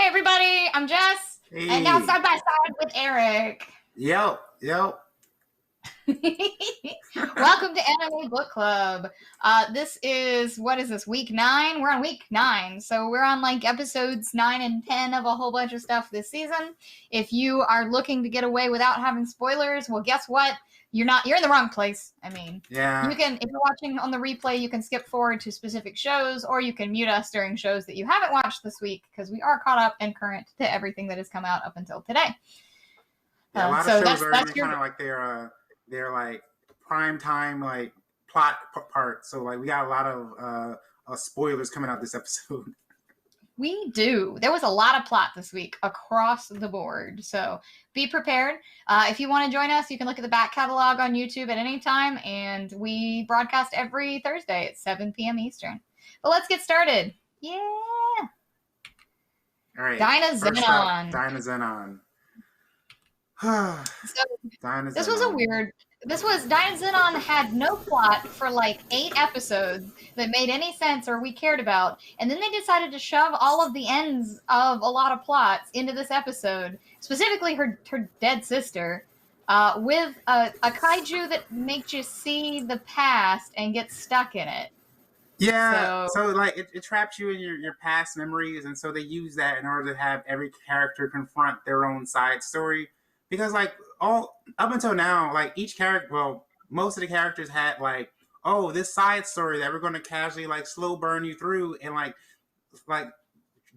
everybody, I'm Jess, and now Hey, side by side with Erik. yep. Welcome to Anime Book Club. This is, what is this, week 9? We're on week 9, so we're on like episodes 9 and 10 of a whole bunch of stuff this season. If you are looking to get away without having spoilers, well, guess what? You're in the wrong place. I mean, Yeah. you can, if you're watching on the replay, you can skip forward to specific shows, or you can mute us during shows that you haven't watched this week, because we are caught up and current to everything that has come out up until today. Yeah, a lot of shows are even kind of like they're like prime time like plot parts. So like we got a lot of spoilers coming out this episode. We do. There was a lot of plot this week across the board. So be prepared. If you want to join us, you can look at the back catalog on YouTube at any time. And we broadcast every Thursday at 7 p.m. Eastern. But let's get started. Yeah. All right. DYNAZENON. DYNAZENON. This was a weird... DYNAZENON had no plot for like 8 episodes that made any sense or we cared about, and then they decided to shove all of the ends of a lot of plots into this episode, specifically her dead sister, with a kaiju that makes you see the past and get stuck in it. Yeah, so like it traps you in your past memories, and so they use that in order to have every character confront their own side story. Because like all up until now, like each character, well, most of the characters had like, oh, this side story that we're going to casually like slow burn you through and like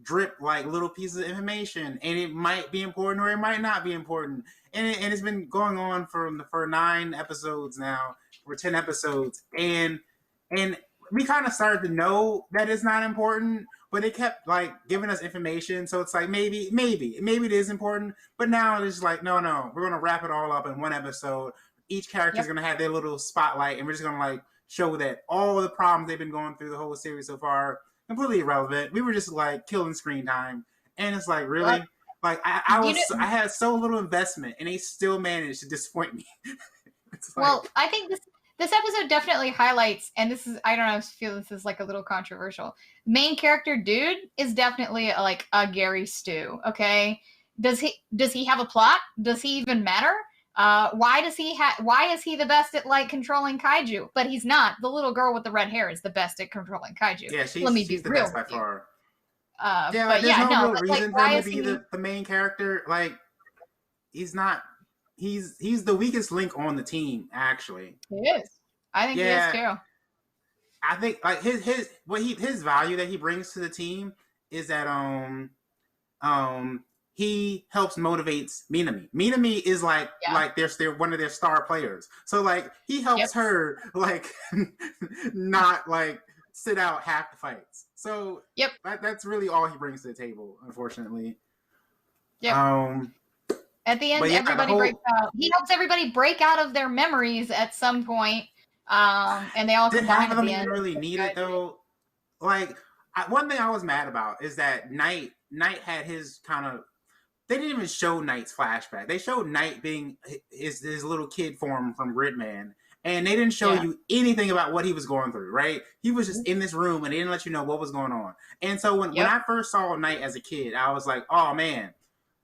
drip like little pieces of information, and it might be important or it might not be important, and it's been going on for 9 episodes now, or 10 episodes, and we kind of started to know that it's not important, but it kept like giving us information, so it's like maybe it is important, but now it's like no, we're gonna wrap it all up in one episode. Each character is gonna have their little spotlight, and we're just gonna like show that all the problems they've been going through the whole series so far completely irrelevant. We were just like killing screen time, and it's like really, like I had so little investment, and they still managed to disappoint me. Well, I think this episode definitely highlights, and this is, I don't know, I feel this is like a little controversial. Main character dude is definitely like a Gary Stu, okay? Does he have a plot? Does he even matter? Why is he the best at like controlling kaiju? But he's not. The little girl with the red hair is the best at controlling kaiju. Yeah, she's the best by far. Yeah, but there's no real reason for him to be the main character. Like, he's not. He's the weakest link on the team, actually. He is. I think he is too. I think like his value that he brings to the team is that he helps motivates Minami. Minami is like they're one of their star players. So like he helps her like not like sit out half the fights. So that's really all he brings to the table, unfortunately. At the end, everybody breaks out. He helps everybody break out of their memories at some point, and they all combine at the end. Really need it though. Like one thing I was mad about is that Knight had his kind of. They didn't even show Knight's flashback. They showed Knight being his little kid form from Gridman, and they didn't show you anything about what he was going through. Right? He was just in this room, and they didn't let you know what was going on. And so when I first saw Knight as a kid, I was like, oh man.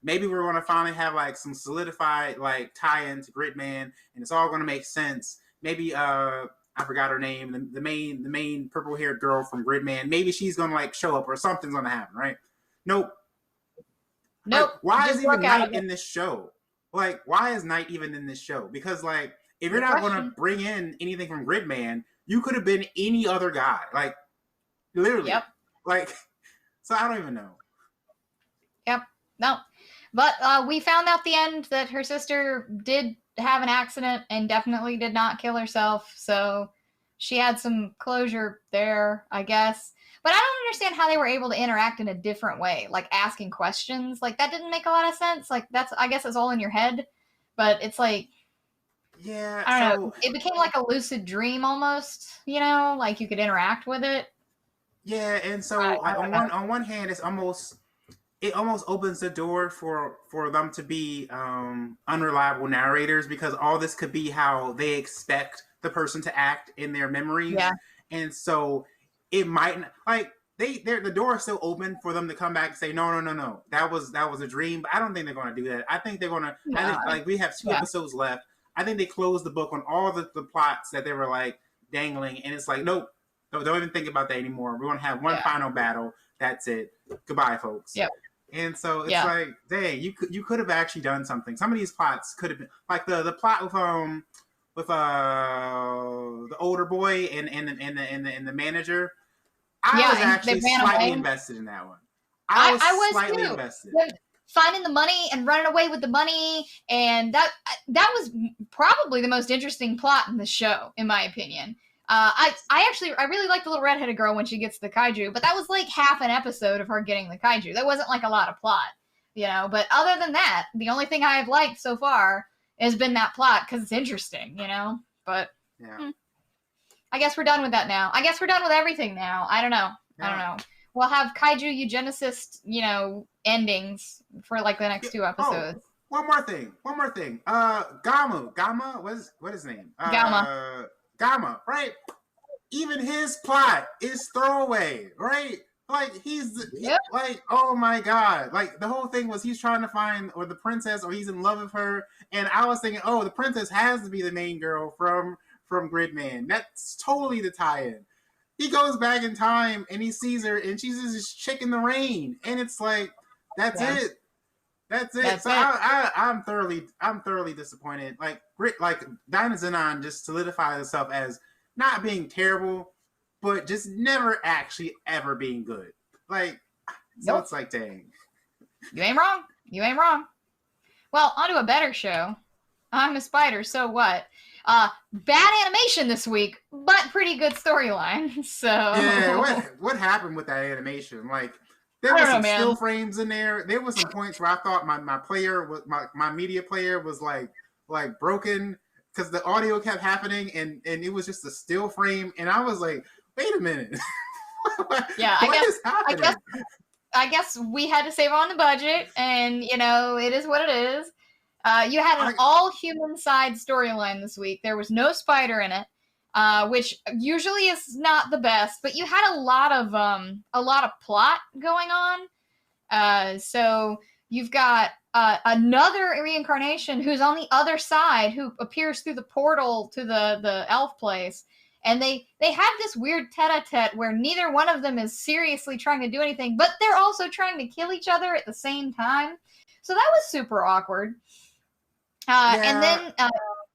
Maybe we're going to finally have like some solidified like tie-in to Gridman, and it's all going to make sense. Maybe I forgot her name, the main purple-haired girl from Gridman. Maybe she's going to like show up or something's going to happen, right? Nope. Like, why is even Knight in this show? Like, why is Knight even in this show? Because like, if you're not going to bring in anything from Gridman, you could have been any other guy. Like, literally. Like, so I don't even know. No. But we found out the end that her sister did have an accident and definitely did not kill herself. So she had some closure there, I guess. But I don't understand how they were able to interact in a different way, like asking questions. Like that didn't make a lot of sense. Like I guess it's all in your head. But it's like, I don't know. It became like a lucid dream almost, you know, like you could interact with it. Yeah, and so on one hand, it almost opens the door for them to be unreliable narrators, because all this could be how they expect the person to act in their memories. And so it might like the door is still open for them to come back and say no, that was a dream. But I don't think they're going to do that. I think they're going to. No. I think like we have 2 episodes left. I think they closed the book on all the plots that they were like dangling, and it's like nope, don't even think about that anymore. We're going to have one final battle. That's it. Goodbye, folks. Yep. And so it's like, dang, you could have actually done something. Some of these plots could have been like the plot with the older boy and the manager. I was actually slightly invested in that one. I was slightly too. invested. Finding the money and running away with the money, and that was probably the most interesting plot in the show, in my opinion. I really like the little redheaded girl when she gets the kaiju, but that was like half an episode of her getting the kaiju. That wasn't like a lot of plot, you know. But other than that, the only thing I have liked so far has been that plot because it's interesting, you know. But I guess we're done with that now. I guess we're done with everything now. I don't know. Yeah. I don't know. We'll have kaiju eugenicist, you know, endings for like the next 2 episodes. Oh, one more thing. Gamma. What is his name? Gamma, right? Even his plot is throwaway, right? Like like, oh my god! Like the whole thing was he's trying to find or the princess or he's in love with her, and I was thinking, oh, the princess has to be the main girl from Gridman. That's totally the tie-in. He goes back in time and he sees her and she's just this chick in the rain, and it's like that's it. That's it. I'm thoroughly disappointed. Like Dynazenon just solidified itself as not being terrible, but just never actually ever being good. Like, so it's like, dang. You ain't wrong. Well, onto a better show. I'm a spider, so what? Bad animation this week, but pretty good storyline. So yeah, what happened with that animation? Like, there was some still frames in there. There was some points where I thought my player was my media player was like broken because the audio kept happening and it was just a still frame, and I was like, wait a minute. Yeah, I guess we had to save on the budget, and you know it is what it is. You had an all-human side storyline this week. There was no spider in it, which usually is not the best, but you had a lot of plot going on. So you've got another reincarnation who's on the other side, who appears through the portal to the elf place, and they have this weird tete-a-tete where neither one of them is seriously trying to do anything, but they're also trying to kill each other at the same time. So that was super awkward. And then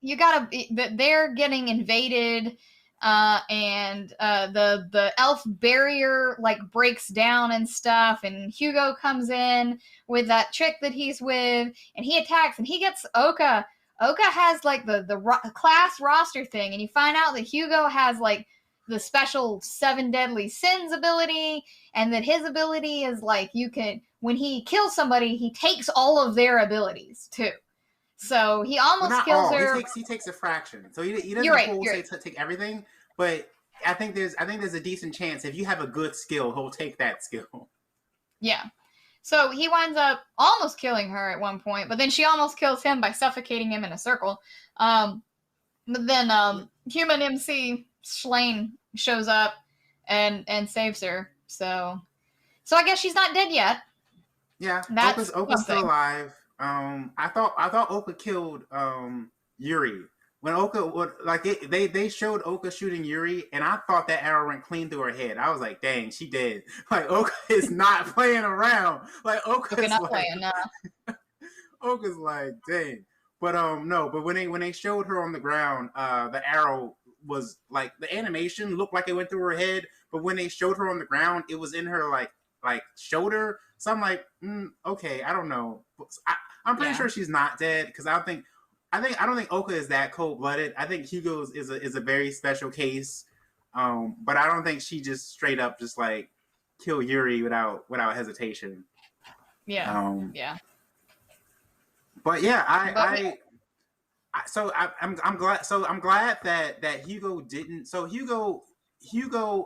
you they're getting invaded, and the elf barrier like breaks down and stuff, and Hugo comes in with that chick that he's with, and he attacks, and he gets Oka. Oka has like the class roster thing, and you find out that Hugo has like the special 7 deadly sins ability, and that his ability is like when he kills somebody, he takes all of their abilities too. So he almost kills her. He takes a fraction. So he doesn't take everything, but I think there's a decent chance if you have a good skill, he'll take that skill. Yeah. So he winds up almost killing her at one point, but then she almost kills him by suffocating him in a circle. But then human MC Schlane shows up and saves her. So I guess she's not dead yet. Yeah, Oka's still alive. I thought Oka killed Yuri. When Oka they showed Oka shooting Yuri, and I thought that arrow went clean through her head. I was like, dang, she dead. Like Oka is not playing around. Like Oka's not playing, no. Oka's like, dang. But no, but when they showed her on the ground, the arrow was like the animation looked like it went through her head, but when they showed her on the ground, it was in her like shoulder. So I'm like, okay, I don't know. I'm pretty sure she's not dead because I don't think Oka is that cold-blooded. I think Hugo is a very special case, but I don't think she just straight up just like kill Yuri without hesitation. Yeah. Yeah. But yeah, I'm glad. So I'm glad that Hugo didn't. So Hugo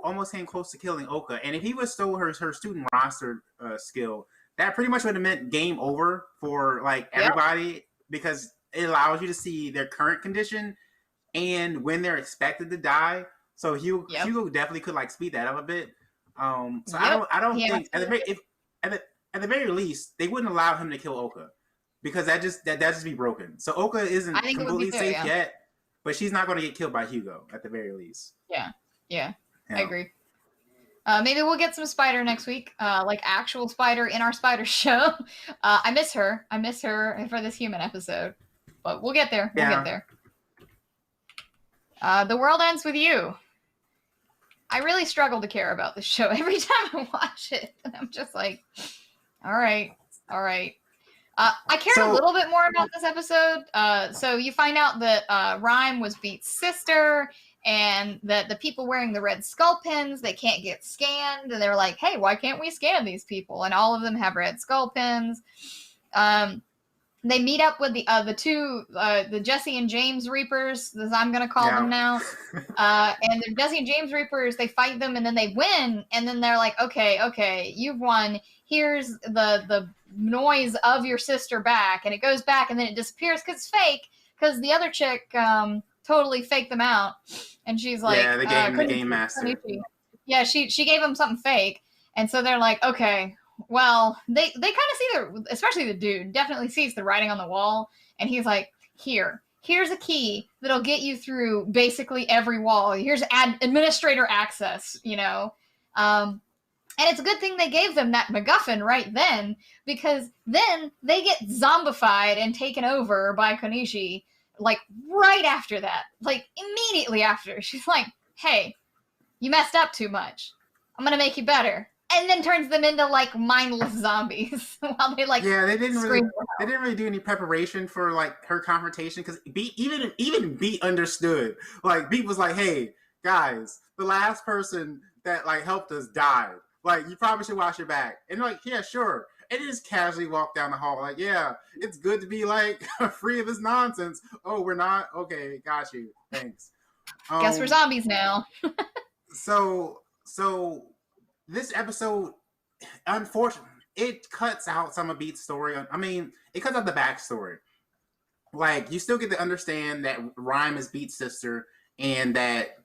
almost came close to killing Oka, and if he would stole her student roster skill, that pretty much would have meant game over for like everybody because it allows you to see their current condition and when they're expected to die. So Hugo definitely could like speed that up a bit. So Yep. I don't He think absolutely did. at the very least they wouldn't allow him to kill Oka because that just be broken. So Oka I isn't think it would be completely too. safe Yeah. yet, but she's not going to get killed by Hugo at the very least. Yeah. Yeah. You I know? agree. Maybe we'll get some Spider next week, like actual Spider in our Spider show. I miss her. I miss her for this human episode, but we'll get there. We'll get Yeah. there. The World Ends With You. I really struggle to care about this show every time I watch it. And I'm just like, all right, all right. I cared a little bit more about this episode. So you find out that Rhyme was Beat's sister, and that the people wearing the red skull pins, they can't get scanned. And they're like, hey, why can't we scan these people? And all of them have red skull pins. They meet up with the two, the Jesse and James Reapers, as I'm going to call them now. And the Jesse and James Reapers, they fight them, and then they win. And then they're like, okay, you've won. Here's the noise of your sister back. And it goes back, and then it disappears because it's fake, because the other chick totally faked them out. And she's like, the game master. Yeah, she gave them something fake. And so they're like, okay, well, they kind of see especially the dude, definitely sees the writing on the wall, and he's like, here's a key that'll get you through basically every wall. Here's administrator access, you know. And it's a good thing they gave them that MacGuffin right then, because then they get zombified and taken over by Konishi, like, right after that. Like, immediately after. She's like, hey, you messed up too much. I'm going to make you better. And then turns them into like mindless zombies while they like they didn't really do any preparation for like her confrontation, because even Beat understood. Like Beat was like, hey guys, the last person that like helped us died, like you probably should watch your back. And like, yeah, sure. And he just casually walked down the hall like, yeah, it's good to be like free of this nonsense. Oh, we're not? Okay, got you, thanks. Guess we're zombies now. so this episode, unfortunately, it cuts out some of Beat's story. I mean, it cuts out the backstory. Like, you still get to understand that Rhyme is Beat's sister, and that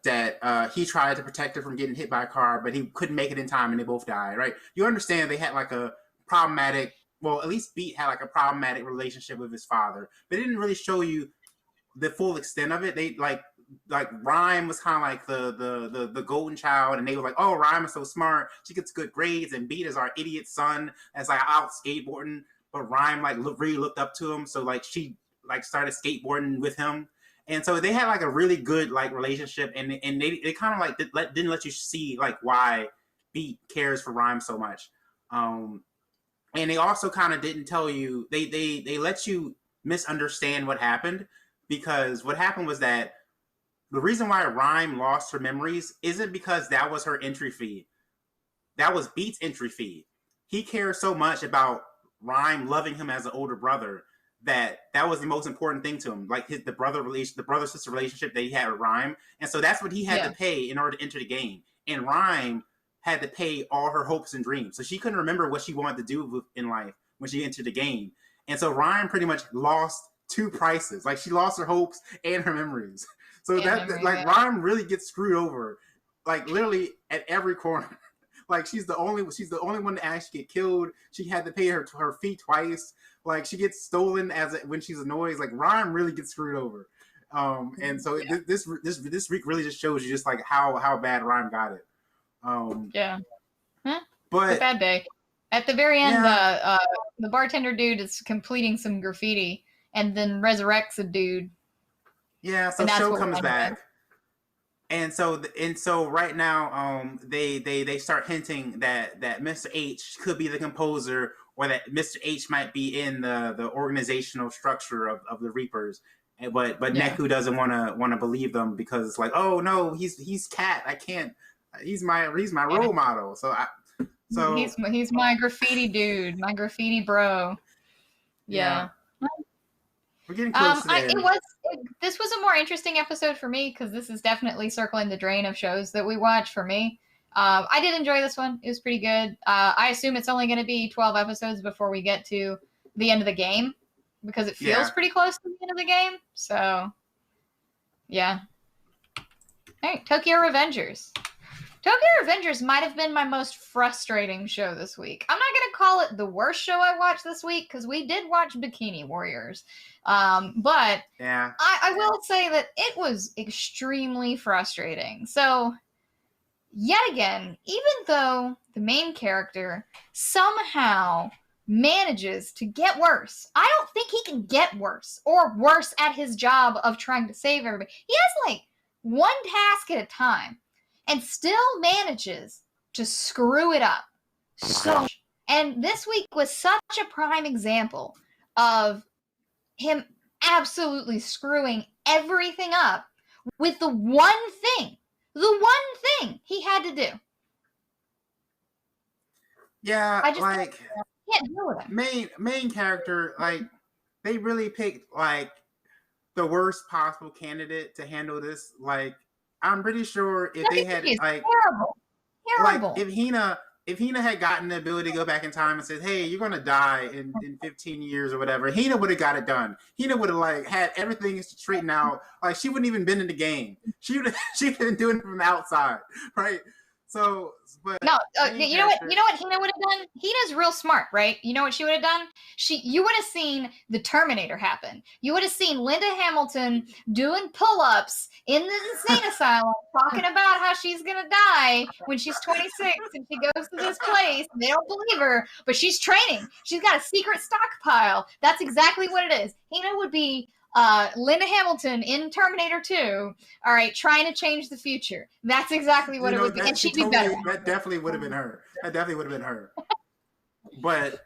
he tried to protect her from getting hit by a car, but he couldn't make it in time, and they both died, right? You understand they had like a problematic, well, at least Beat had like a problematic relationship with his father, but it didn't really show you the full extent of it. They like Rhyme was kind of like the golden child, and they were like, oh, Rhyme is so smart, she gets good grades, and Beat is our idiot son that's like out skateboarding, but Rhyme like really looked up to him, so like she like started skateboarding with him, and so they had like a really good like relationship, and they kind of like didn't let you see like why Beat cares for Rhyme so much, and they also kind of didn't tell you, they let you misunderstand what happened, because what happened was that the reason why Rhyme lost her memories isn't because that was her entry fee. That was Beat's entry fee. He cares so much about Rhyme loving him as an older brother that was the most important thing to him. Like the brother-sister relationship that he had with Rhyme. And so that's what he had to pay in order to enter the game. And Rhyme had to pay all her hopes and dreams. So she couldn't remember what she wanted to do in life when she entered the game. And so Rhyme pretty much lost two prices. Like, she lost her hopes and her memories. So Rhyme really gets screwed over, like literally at every corner. Like she's the only one to actually get killed. She had to pay her fee twice. Like she gets stolen when she's annoyed. Like Rhyme really gets screwed over. And so this week really just shows you just like how bad Rhyme got it. But it's a bad day. At the very end, the bartender dude is completing some graffiti and then resurrects a dude. Yeah, so Show comes back, and so right now, they start hinting that Mr. H could be the composer, or that Mr. H might be in the organizational structure of the Reapers, but Neku doesn't want to believe them, because it's like, oh no, he's Cat, I can't, he's my role model, so he's my graffiti dude, my graffiti bro. Yeah. We're getting close to the end. This was a more interesting episode for me, because this is definitely circling the drain of shows that we watch for me. I did enjoy this one. It was pretty good. I assume it's only going to be 12 episodes before we get to the end of the game, because it feels pretty close to the end of the game. So, yeah. All right, Tokyo Revengers. Tokyo Revengers might have been my most frustrating show this week. I'm not going to call it the worst show I watched this week because we did watch Bikini Warriors. But yeah, I will say that it was extremely frustrating. So, yet again, even though the main character somehow manages to get worse, I don't think he can get worse or worse at his job of trying to save everybody. He has like one task at a time and still manages to screw it up so much. And this week was such a prime example of him absolutely screwing everything up with the one thing he had to do. Yeah, I just like can't deal with it. Main character, like they really picked like the worst possible candidate to handle this. Like I'm pretty sure if they had like terrible. Like if Hina had gotten the ability to go back in time and said, "Hey, you're gonna die in 15 years or whatever," Hina would have got it done. Hina would have like had everything straightened out. Like she wouldn't even been in the game. She'd been doing it from the outside, right? So, but no, you know what Hina would have done? Hina's real smart, right? You know what she would have done? You would have seen the Terminator happen. You would have seen Linda Hamilton doing pull-ups in the insane asylum, talking about how she's gonna die when she's 26 and she goes to this place. And they don't believe her, but she's training. She's got a secret stockpile. That's exactly what it is. Hina would be Linda Hamilton in Terminator 2, all right, trying to change the future. That's exactly what it would be. And she'd be better. That definitely would have been her. But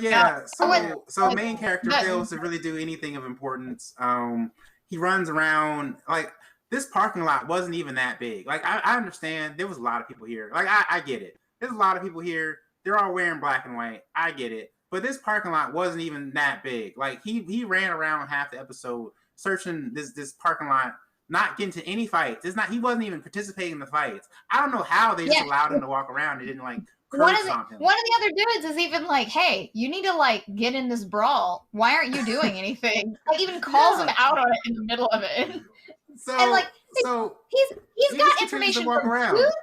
yeah, so main character fails to really do anything of importance. He runs around, like, this parking lot wasn't even that big. Like, I understand there was a lot of people here. Like, I get it. There's a lot of people here. They're all wearing black and white. I get it. But this parking lot wasn't even that big. Like he ran around half the episode searching this parking lot, not getting to any fights. He wasn't even participating in the fights. I don't know how they just allowed him to walk around. They didn't like one of the other dudes is even like, "Hey, you need to like get in this brawl. Why aren't you doing anything?" Like even calls him out on it in the middle of it. So and like he's got information from two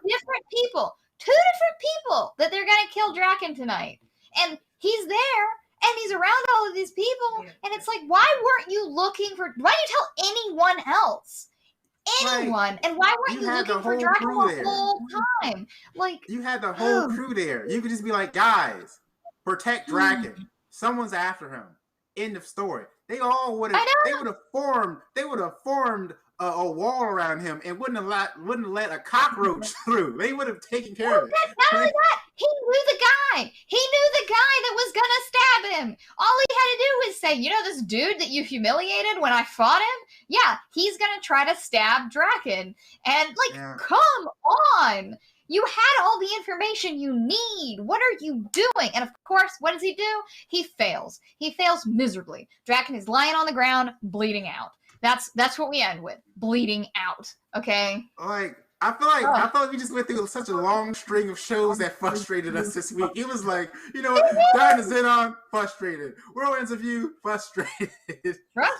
different people that they're gonna kill Draken tonight. And he's there, and he's around all of these people, and it's like, why weren't you looking for? Why didn't you tell anyone else? Anyone? And why weren't you looking for Draken the whole time? Like you had the whole crew there. You could just be like, guys, protect Draken. Someone's after him. End of story. They all would have. They would have formed a wall around him and wouldn't let a cockroach through. They would have taken care of it. Not only that, he knew the guy. He knew the guy that was gonna stab him. All he had to do was say, "You know this dude that you humiliated when I fought him? Yeah, he's gonna try to stab Draken." And come on. You had all the information you need. What are you doing? And of course, what does he do? He fails. He fails miserably. Draken is lying on the ground, bleeding out. That's what we end with. Bleeding out. Okay? Like, I feel like we just went through such a long string of shows that frustrated us this week. It was like, you know what? DYNAZENON, frustrated. World Ends of You, frustrated.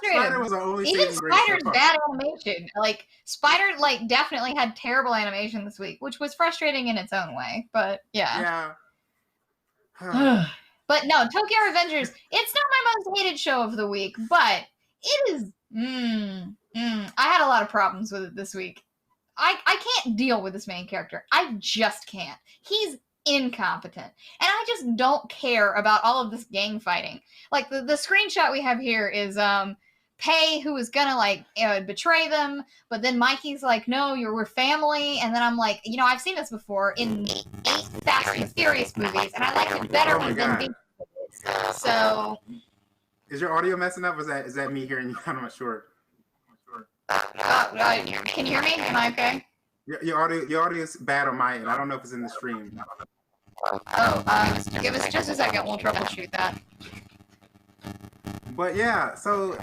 Spider was our only even Spider's bad animation. Like, Spider, like, definitely had terrible animation this week, which was frustrating in its own way. But, yeah. But no, Tokyo Revengers, it's not my most hated show of the week, but it is... I had a lot of problems with it this week. I can't deal with this main character. I just can't. He's incompetent. And I just don't care about all of this gang fighting. Like, the screenshot we have here is Pei, who is gonna, like, betray them, but then Mikey's like, no, we're family, and then I'm like, you know, I've seen this before in the 8 Fast and Furious movies, and I like it better when Vin Diesel is. So... Is your audio messing up? Is that me hearing you? I'm not sure. Can you hear me? Am I okay? Your audio is bad on my end. I don't know if it's in the stream. Give us just a second. We'll troubleshoot that. But yeah, so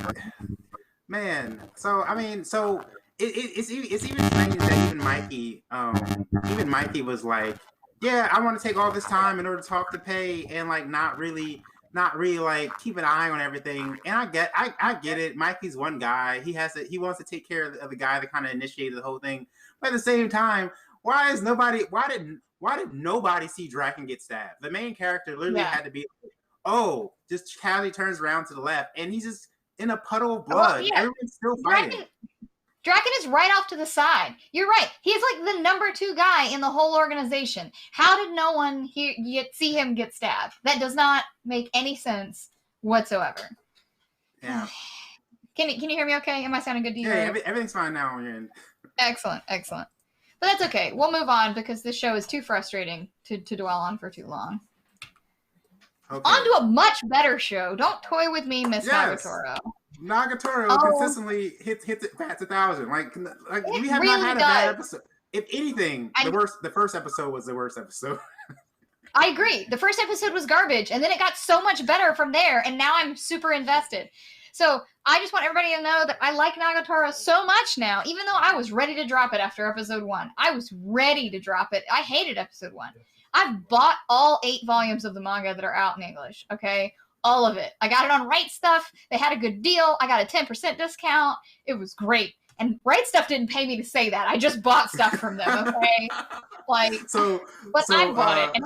man, so I mean, so it's even strange that even Mikey was like, yeah, I want to take all this time in order to talk to Pei and like not really like keep an eye on everything. And I get it. Mikey's one guy. He wants to take care of the guy that kind of initiated the whole thing. But at the same time, why is nobody? Why did nobody see Draken get stabbed? The main character literally had to be, oh, just casually turns around to the left, and he's just in a puddle of blood. Well, everyone's still fighting. Draken is right off to the side. You're right. He's like the number 2 guy in the whole organization. How did no one see him get stabbed? That does not make any sense whatsoever. Yeah. Can you hear me okay? Am I sounding good to you? Yeah, everything's fine now on your end. Excellent. But that's okay. We'll move on because this show is too frustrating to dwell on for too long. Okay. On to a much better show. Don't toy with me, Miss Nagatoro. Nagatoro consistently hits it past 1,000. Like we have really not had a bad episode. If anything, the first episode was the worst episode. I agree. The first episode was garbage, and then it got so much better from there, and now I'm super invested. So I just want everybody to know that I like Nagatoro so much now, even though I was ready to drop it after episode 1. I was ready to drop it. I hated episode 1. I've bought all 8 volumes of the manga that are out in English, okay? All of it. I got it on Right Stuff. They had a good deal. I got a 10% discount. It was great. And Right Stuff didn't pay me to say that. I just bought stuff from them, okay? I bought it. And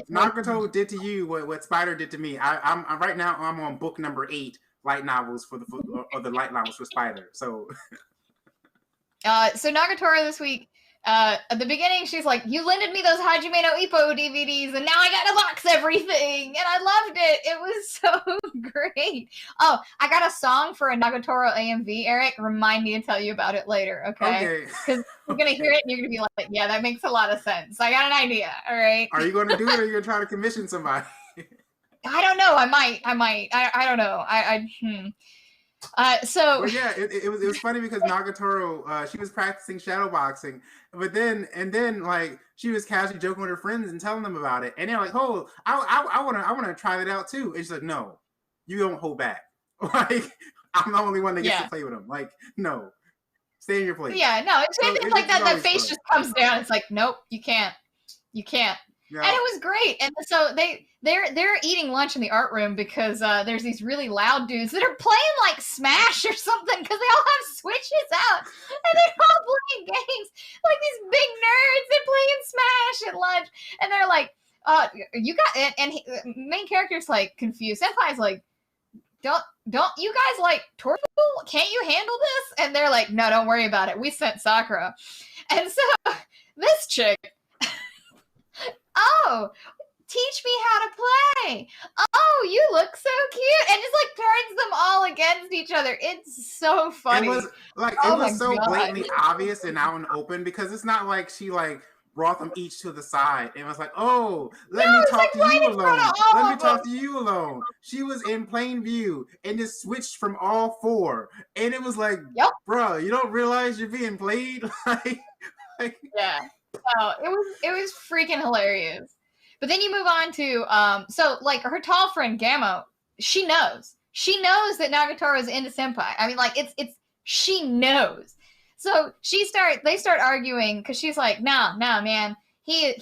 Nagatoro did to you what Spider did to me. I'm right now. I'm on book number 8. Light novels the light novels for Spider. So Nagatoro this week, at the beginning, she's like, you lended me those Hajime no Ippo DVDs, and now I got to box everything, and I loved it. It was so great. Oh, I got a song for a Nagatoro AMV, Eric. Remind me to tell you about it later, okay? Because we're going to hear it, and you're going to be like, yeah, that makes a lot of sense. I got an idea, all right? Are you going to do it, or are you going to try to commission somebody? I don't know. I might. I don't know. Well, yeah, it was funny because Nagatoro, she was practicing shadow boxing, but then like she was casually joking with her friends and telling them about it, and they're like, "Oh, I want to try that out too." And she's like, "No, you don't hold back. Like I'm the only one that gets to play with them. Like no, stay in your place." Yeah, no, it's like that. That face just comes down. It's like, nope, you can't. Yeah. And it was great. And so they're eating lunch in the art room because there's these really loud dudes that are playing like Smash or something because they all have Switches out and they're all playing games like these big nerds. They're playing Smash at lunch and they're like, you got and main character's like confused. Senpai's like, don't you guys like torture people? Can't you handle this? And they're like, no, don't worry about it. We sent Sakura. And so this chick. Oh, teach me how to play. Oh, you look so cute. And just like turns them all against each other. It's so funny. It was so blatantly obvious and out and open because it's not like she like brought them each to the side and was like, oh, let me talk to you alone. Let me talk to you alone. She was in plain view and just switched from all 4. And it was like, bro, you don't realize you're being played? Yeah. Oh, it was freaking hilarious. But then you move on to so like her tall friend Gamma, she knows that Nagatoro is into Senpai. I mean, like it's she knows. So they start arguing because she's like, nah, man, he's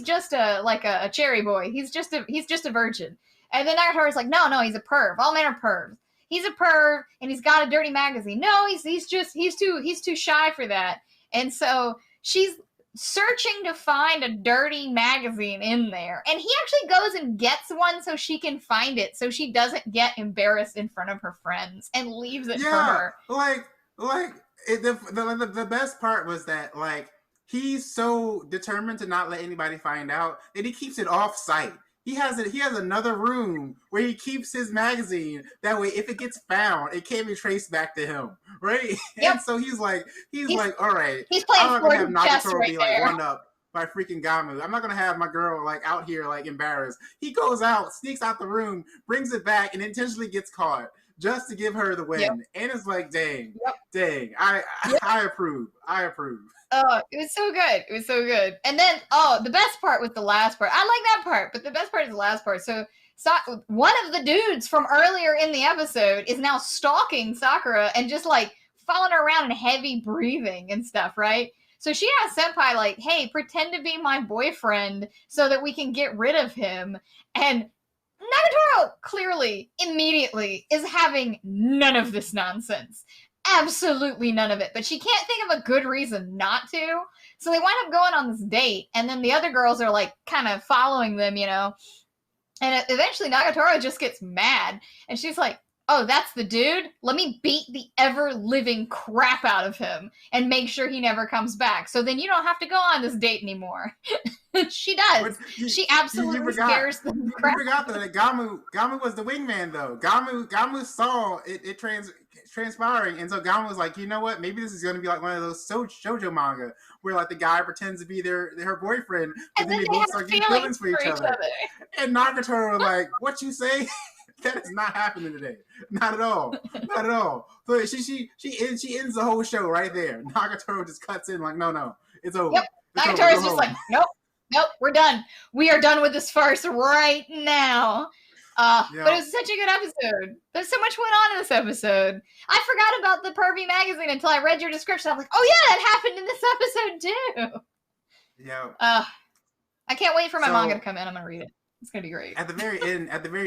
just a cherry boy. He's just a virgin. And then Nagatoro's like, no, he's a perv. All men are pervs. He's a perv and he's got a dirty magazine. No, he's too shy for that. And so she's searching to find a dirty magazine in there. And he actually goes and gets one so she can find it so she doesn't get embarrassed in front of her friends and leaves it for her. The best part was that like he's so determined to not let anybody find out that he keeps it off site. He has another room where he keeps his magazine. That way, if it gets found, it can't be traced back to him, right? Yep. And so he's like, all right. He's playing I'm not gonna have Nagatoro be like one up by freaking Gamu. I'm not gonna have my girl like out here like embarrassed. He goes out, sneaks out the room, brings it back, and intentionally gets caught just to give her the win. Yep. And it's like, dang, I approve. Oh, it was so good. And then, the best part was the last part. I like that part, but the best part is the last part. So one of the dudes from earlier in the episode is now stalking Sakura and just like following her around and heavy breathing and stuff, right? So she asked Senpai like, hey, pretend to be my boyfriend so that we can get rid of him. And Nagatoro clearly, immediately, is having none of this nonsense. absolutely none of it. But she can't think of a good reason not to. So they wind up going on this date, and then the other girls are like kind of following them, you know. And eventually Nagatoro just gets mad, and she's like, oh, that's the dude? Let me beat the ever-living crap out of him and make sure he never comes back. So then you don't have to go on this date anymore. She does. She absolutely scares the crap. You forgot that Gamu was the wingman, though. Gamu saw it transpiring, and so Gamu was like, you know what? Maybe this is going to be like one of those shoujo manga where like the guy pretends to be her boyfriend, but then they both start getting feelings for each other. And Nagatoro was like, what you say? That is not happening today. Not at all. Not at all. So she ends the whole show right there. Nagatoro just cuts in like, no, it's over. Yep. Nagatoro's just like, nope, we're done. We are done with this farce right now. But it was such a good episode. There's so much went on in this episode. I forgot about the Pervy magazine until I read your description. I'm like, oh yeah, that happened in this episode too. Yeah. I can't wait for my manga to come in. I'm gonna read it. It's gonna be great. At the very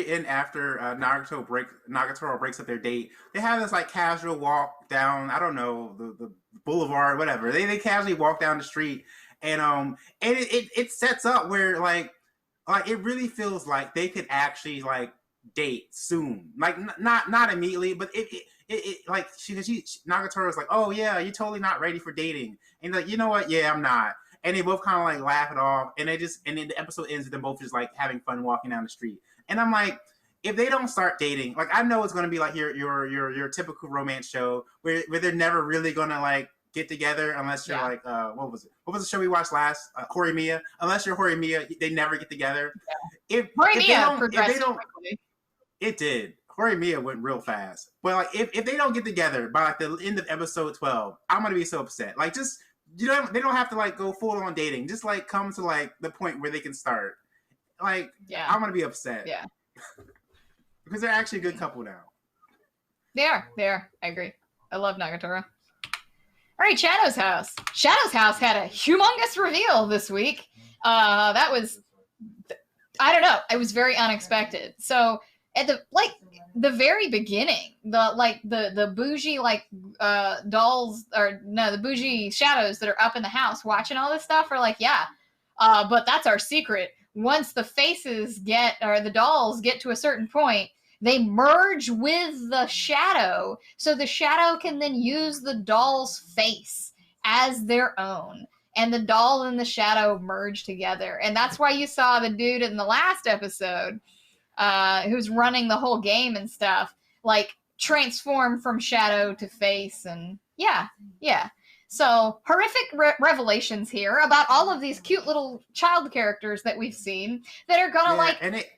end, after Nagatoro breaks up their date, they have this like casual walk down. I don't know, the boulevard, whatever. They casually walk down the street, and it sets up where like it really feels like they could actually like date soon. Like not immediately, but it like Nagatoro is like, oh yeah, you're totally not ready for dating, and like, you know what? Yeah, I'm not. And they both kind of like laugh it off, and then the episode ends with them both just like having fun walking down the street. And I'm like, if they don't start dating, like I know it's gonna be like your typical romance show where they're never really gonna like get together unless you're like what was the show we watched last? Horimiya. Unless you're Horimiya, they never get together. Yeah. It did. Horimiya went real fast. But like if they don't get together by like the end of episode 12, I'm gonna be so upset. Like just they don't have to like go full on dating. Just like come to like the point where they can start. Like I'm gonna be upset. Yeah. Because they're actually a good couple now. They are. I agree. I love Nagatoro. All right, Shadow's House. Shadow's House had a humongous reveal this week. That was, I don't know. It was very unexpected. So at the very beginning, the bougie dolls, or no, the bougie shadows that are up in the house watching all this stuff are like, but that's our secret. Once the faces the dolls get to a certain point, they merge with the shadow, so the shadow can then use the doll's face as their own. And the doll and the shadow merge together. And that's why you saw the dude in the last episode, who's running the whole game and stuff, like transform from shadow to face. And yeah. So horrific revelations here about all of these cute little child characters that we've seen that are gonna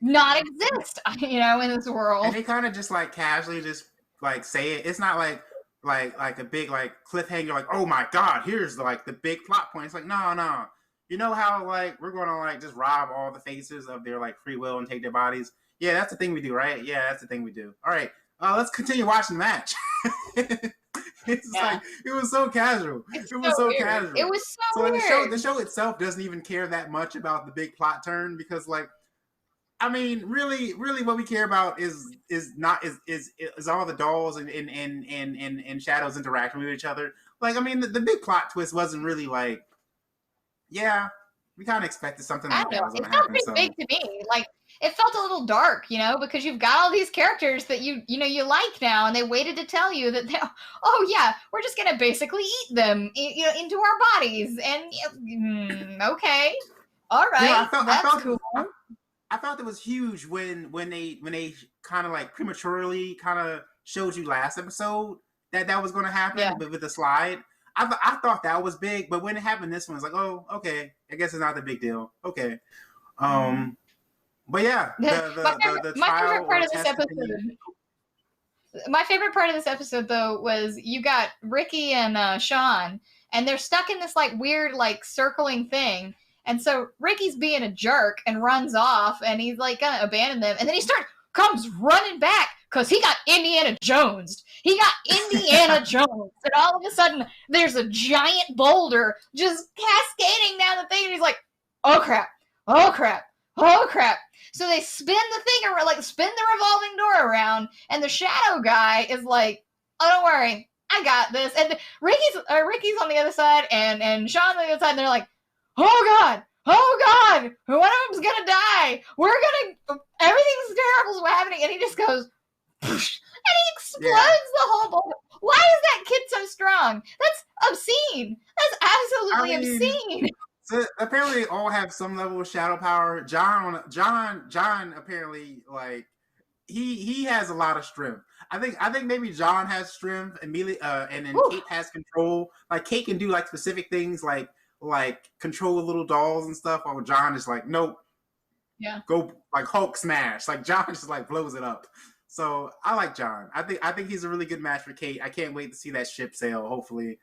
not exist, in this world. And they kind of just like casually just like say it. It's not like a big like cliffhanger, like, oh my god, here's the big plot point. It's like, no. You know how like we're gonna like just rob all the faces of their like free will and take their bodies? Yeah, that's the thing we do, right? Yeah, that's the thing we do. All right, let's continue watching the match. Like it was so casual. It was so casual. It was so weird. The show itself doesn't even care that much about the big plot turn because, like, I mean, really, what we care about is all the dolls and shadows interacting with each other. Like, I mean, the big plot twist wasn't really like, we kind of expected something like that was going to happen. It felt pretty big to me. Like, it felt a little dark, because you've got all these characters that you like now, and they waited to tell you that we're just going to basically eat them, into our bodies. And okay, all right, that's cool. I thought it was huge when they kind of like prematurely kind of showed you last episode that was going to happen with the slide. I thought that was big, but when it happened, this one was like, oh, okay, I guess it's not the big deal. Okay, but yeah, my favorite part of this episode. My favorite part of this episode, though, was you got Ricky and Sean, and they're stuck in this like weird like circling thing, and so Ricky's being a jerk and runs off, and he's like gonna abandon them, and then he comes running back because he got Indiana Jonesed. He got Indiana Jones, and all of a sudden there's a giant boulder just cascading down the thing, and he's like, oh crap. So they spin the thing around, like spin the revolving door around, and the shadow guy is like, oh, don't worry, I got this. And Ricky's on the other side, and Sean's on the other side, and they're like, oh God, one of them's gonna die. Everything's terrible is happening. And he just goes, and he explodes the whole board. Why is that kid so strong? That's obscene. That's absolutely obscene. So apparently they all have some level of shadow power. John apparently, like, he has a lot of strength. I think maybe John has strength, and then Kate has control. Like, Kate can do like specific things, like control little dolls and stuff, while John is like, nope. Yeah. Go like Hulk smash. Like, John just like blows it up. So I like John. I think he's a really good match for Kate. I can't wait to see that ship sail, hopefully.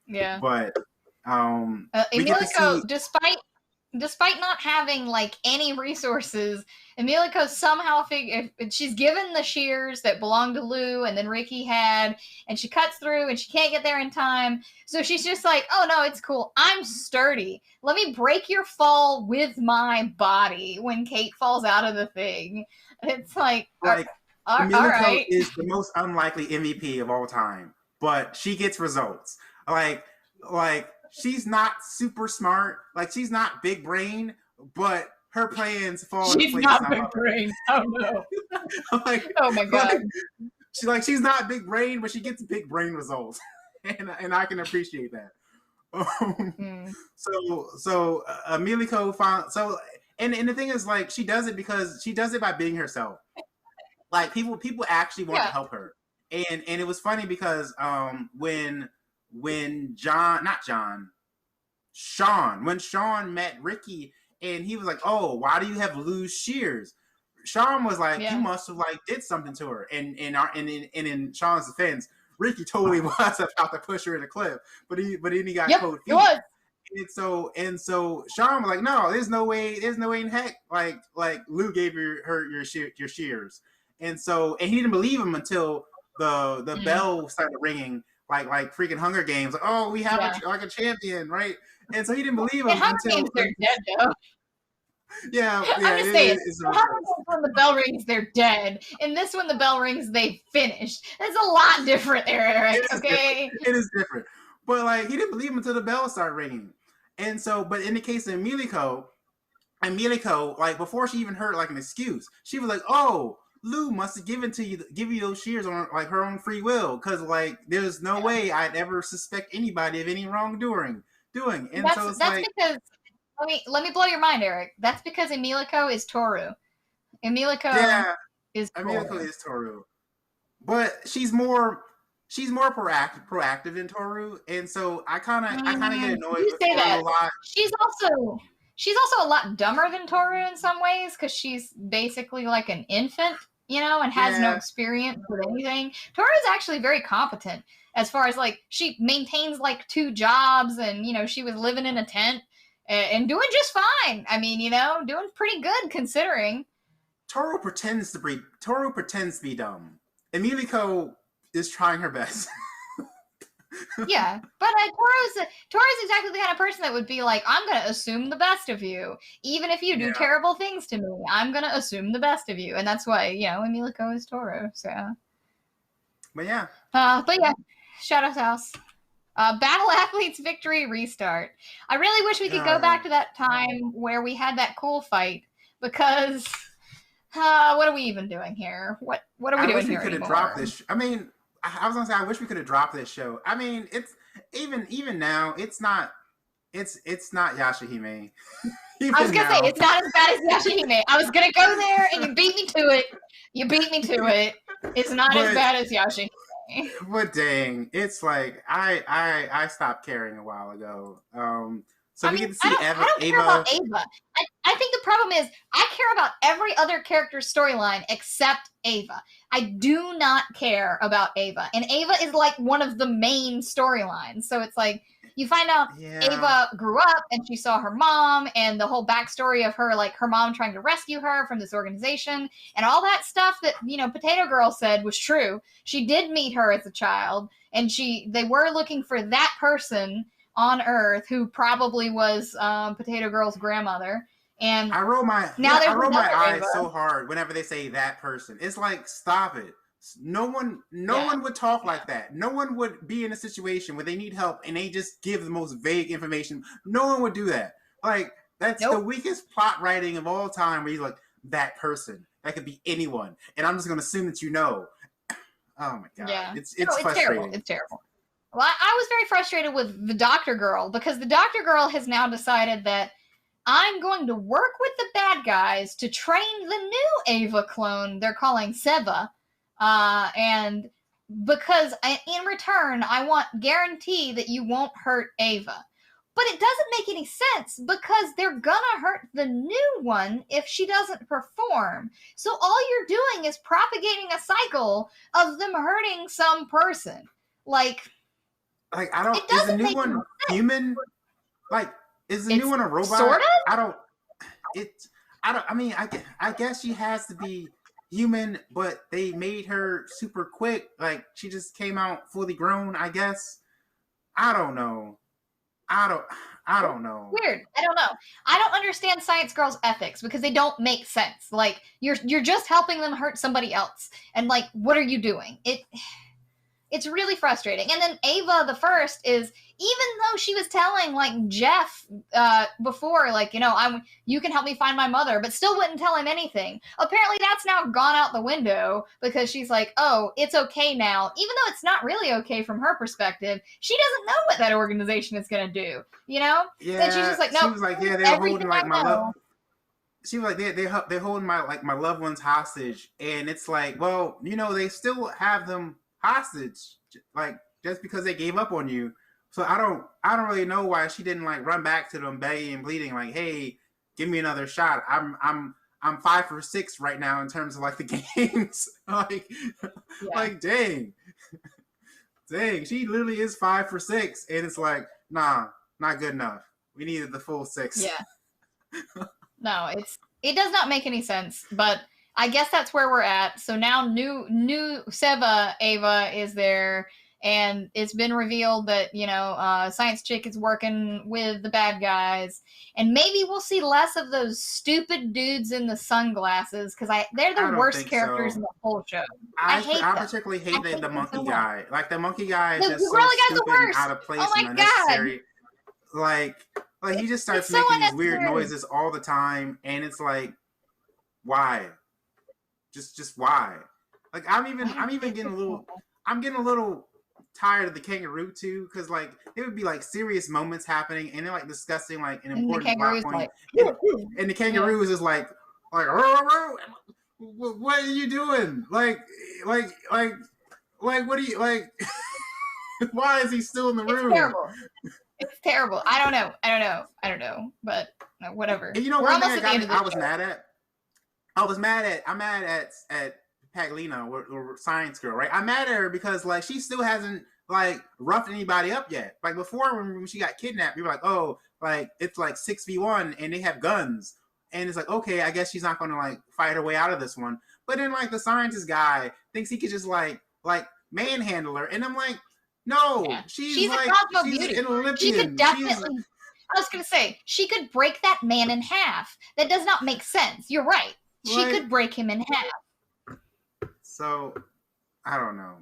Yeah. But Emilico, despite not having like any resources, Emilico somehow she's given the shears that belong to Lou and then Ricky had, and she cuts through and she can't get there in time. So she's just like, oh no, it's cool. I'm sturdy. Let me break your fall with my body when Kate falls out of the thing. It's like Emilico all right. is the most unlikely MVP of all time, but she gets results. Like she's not super smart. Like, she's not big brain, but her plans fall into place. She's not big brain. Oh no. Like, oh my God. She's not big brain, but she gets big brain results, and I can appreciate that. So Emilico found and the thing is, like, she does it because she does it by being herself. Like, people actually want to help her, and it was funny because when Sean met Ricky, and he was like, oh, why do you have Lou's shears? Sean was like, you must have like did something to her. And in Sean's defense, Ricky totally was about to push her in a cliff, but then he got cold feet. And so Sean was like, no, there's no way in heck like Lou gave your shears. And he didn't believe him until the bell started ringing, like freaking Hunger Games. Like, oh, we have a champion, right? And so he didn't believe him until they're dead, though. Yeah, I'm just saying. When the bell rings, they're dead. In this one, the bell rings, they finished. That's a lot different there, Eric. Okay, it is different. But like, he didn't believe him until the bell started ringing. And so, but in the case of Emilico, like, before she even heard like an excuse, she was like, "Oh, Lou must have give you those shears on like her own free will, because like there's no way I'd ever suspect anybody of any wrongdoing." And that's like, because let me blow your mind, Eric. That's because Emilico is Toru. Emilico is Toru, but she's more proactive than Toru, and so I kind of get annoyed with Toru a lot. She's also a lot dumber than Toru in some ways, because she's basically like an infant, and has no experience with anything. Toru is actually very competent as far as like she maintains like 2 jobs, and she was living in a tent and doing just fine. I mean, doing pretty good considering. Toru pretends to be dumb. Emilico is trying her best. Yeah, but Toru's exactly the kind of person that would be like, I'm going to assume the best of you. Even if you do terrible things to me, I'm going to assume the best of you. And that's why, Emilico is Toru, so. But yeah. Shadow's House. Battle Athletes Victory Restart. I really wish we could go back to that time where we had that cool fight, because what are we even doing here? What are we doing here anymore? Dropped this. I mean, I was gonna say, I wish we could have dropped this show. I mean, it's even now, it's not Yashahime. I was gonna say, it's not as bad as Yashahime. I was gonna go there, and you beat me to it. It's not as bad as Yashahime. But dang, it's like I stopped caring a while ago. So we get to see Ava. I don't care about Ava. I think the problem is I care about every other character's storyline except Ava. I do not care about Ava. And Ava is like one of the main storylines. So it's like you find out Ava grew up and she saw her mom, and the whole backstory of her, like her mom trying to rescue her from this organization and all that stuff that, Potato Girl said was true. She did meet her as a child, and they were looking for that person on Earth who probably was Potato Girl's grandmother. And I roll my eyes so hard whenever they say that person. It's like, stop it. No one would talk like that. No one would be in a situation where they need help and they just give the most vague information. No one would do that. Like, that's the weakest plot writing of all time, where he's like, that person. That could be anyone. And I'm just going to assume that you know. Oh my God. Yeah. It's frustrating. Terrible. It's terrible. Well, I was very frustrated with the Doctor Girl, because the Doctor Girl has now decided that I'm going to work with the bad guys to train the new Ava clone they're calling Seva. And because in return, I want guarantee that you won't hurt Ava. But it doesn't make any sense, because they're gonna hurt the new one if she doesn't perform. So all you're doing is propagating a cycle of them hurting some person. Like I don't. Is the new one human? Like, is the new one a robot? Sort of. I don't. I mean, I guess she has to be human, but they made her super quick. Like, she just came out fully grown, I guess. I don't know. I don't know. Weird. I don't know. I don't understand Science Girl's ethics, because they don't make sense. Like, you're just helping them hurt somebody else. And like, what are you doing? It's really frustrating. And then Ava the First is, even though she was telling like Jeff before, like, you can help me find my mother, but still wouldn't tell him anything. Apparently that's now gone out the window, because she's like, oh, it's okay now. Even though it's not really okay from her perspective, she doesn't know what that organization is going to do, Yeah. And she's just like, no. She was like, yeah, they're holding like my love. She was like, they're holding my loved ones hostage. And it's like, well, they still have them hostage, like, just because they gave up on you. So I don't really know why she didn't like run back to them begging and pleading, like, hey, give me another shot. I'm 5 for 6 right now in terms of like the games. Like dang, she literally is 5 for 6, and it's like, nah, not good enough. We needed the full 6. Yeah. No, it does not make any sense, but I guess that's where we're at. So now new Seva Ava is there, and it's been revealed that, Science Chick is working with the bad guys, and maybe we'll see less of those stupid dudes in the sunglasses, because they're the worst characters in the whole show. I particularly hate the monkey guy. Like, the monkey guy is just so stupid and out of place and unnecessary. God. Like he just starts making these weird noises all the time, and it's like, why? Just why? Like, I'm even getting a little tired of the kangaroo too, because like there would be like serious moments happening, and they're like discussing like an important plot point, and the kangaroo is just like what are you doing? Like what do you like? Why is he still in the room? It's terrible. I don't know. But whatever. And we're almost at the end of the show. I'm mad at Paglina or Science Girl, right? I'm mad at her because like she still hasn't like roughed anybody up yet. Like before, when she got kidnapped, we were like, oh, like it's like 6v1 and they have guns, and it's like, okay, I guess she's not gonna like fight her way out of this one. But then like the scientist guy thinks he could just like manhandle her, and I'm like, no, she's like, a Cosmo Beauty. An Olympian. She could definitely. I was gonna say she could break that man in half. That does not make sense. You're right. She could break him in half. So, I don't know.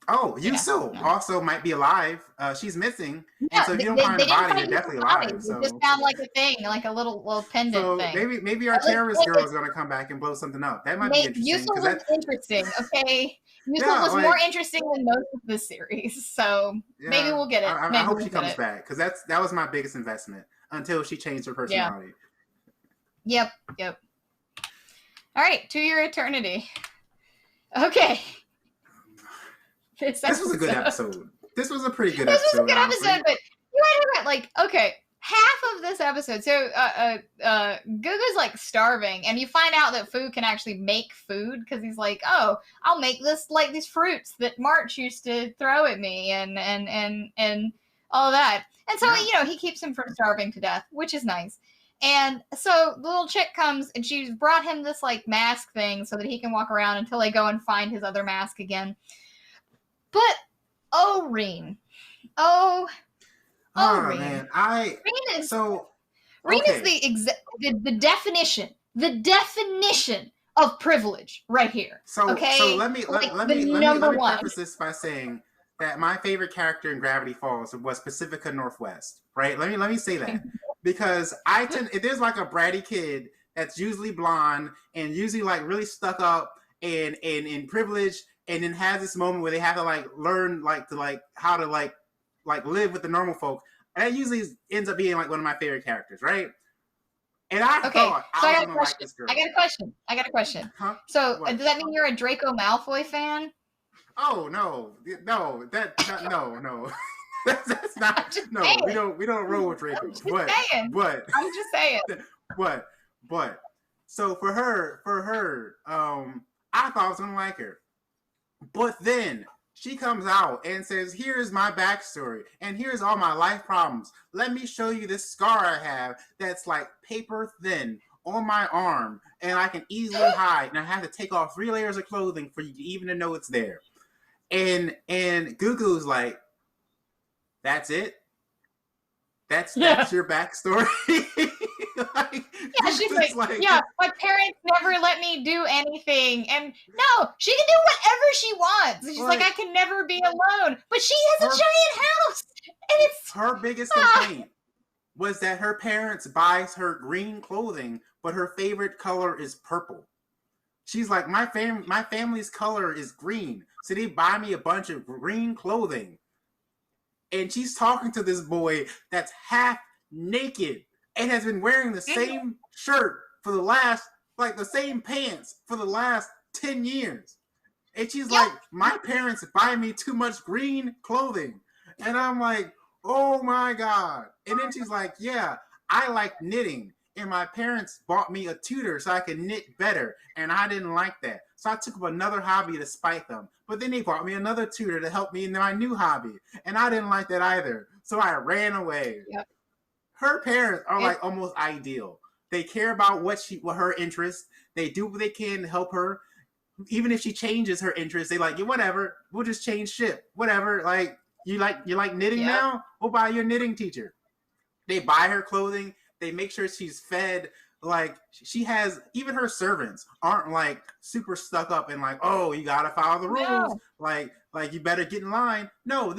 Oh, Yuso also might be alive. She's missing. Yeah, and so if you don't find her body, they're definitely alive. So. They just found like a thing, like a little pendant thing. Maybe our terrorist girl is going to come back and blow something up. That might be interesting. Yuso was interesting, okay? Yuso was more interesting than most of the series. So maybe we'll get it. I hope she comes back, because that was my biggest investment until she changed her personality. Yep. All right, To Your Eternity. Okay. This was a good episode. This was a pretty good episode. This was a good episode, but you had like, okay, half of this episode. So Gugu's like starving, and you find out that Fu can actually make food, because he's like, oh, I'll make this like these fruits that March used to throw at me, and all that. And so he keeps him from starving to death, which is nice. And so the little chick comes, and she's brought him this like mask thing so that he can walk around until they go and find his other mask again. But Reen. Reen. Man, Reen is the definition of privilege right here. So okay, let me preface this by saying that my favorite character in Gravity Falls was Pacifica Northwest, right? Let me say that because if there's like a bratty kid that's usually blonde and usually like really stuck up and privileged, and then has this moment where they have to like learn like to like how to like live with the normal folk. And that usually ends up being like one of my favorite characters, right? And I thought I was gonna like this girl. I got a question. Huh? So does that mean you're a Draco Malfoy fan? Oh no, no. That's not. No, we don't roll with Draco. I'm just saying. But so for her, I thought I was gonna like her, but then she comes out and says, here's my backstory, and here's all my life problems. Let me show you this scar I have that's like paper thin on my arm, and I can easily hide, and I have to take off 3 layers of clothing for you even to know it's there. And Gugu's like, that's it? That's your backstory? She's like, my parents never let me do anything. And no, she can do whatever she wants. She's like, I can never be alone. But she has a giant house. And it's her biggest complaint was that her parents buys her green clothing, but her favorite color is purple. She's like, my family's color is green, so they buy me a bunch of green clothing. And she's talking to this boy that's half naked and has been wearing the same shirt for the last, like the same pants for the last 10 years. And she's like, my parents buy me too much green clothing. And I'm like, oh my God. And then she's like, yeah, I like knitting. And my parents bought me a tutor so I could knit better. And I didn't like that. So I took up another hobby to spite them. But then they bought me another tutor to help me in my new hobby. And I didn't like that either. So I ran away. Yep. Her parents are like almost ideal. They care about what her interests. They do what they can to help her. Even if she changes her interests, they like, whatever. We'll just change shit. Whatever. Like, you like knitting now? We'll buy you a knitting teacher. They buy her clothing. They make sure she's fed. Like, she has, even her servants aren't like super stuck up and like, oh, you gotta follow the rules. No. Like you better get in line. No,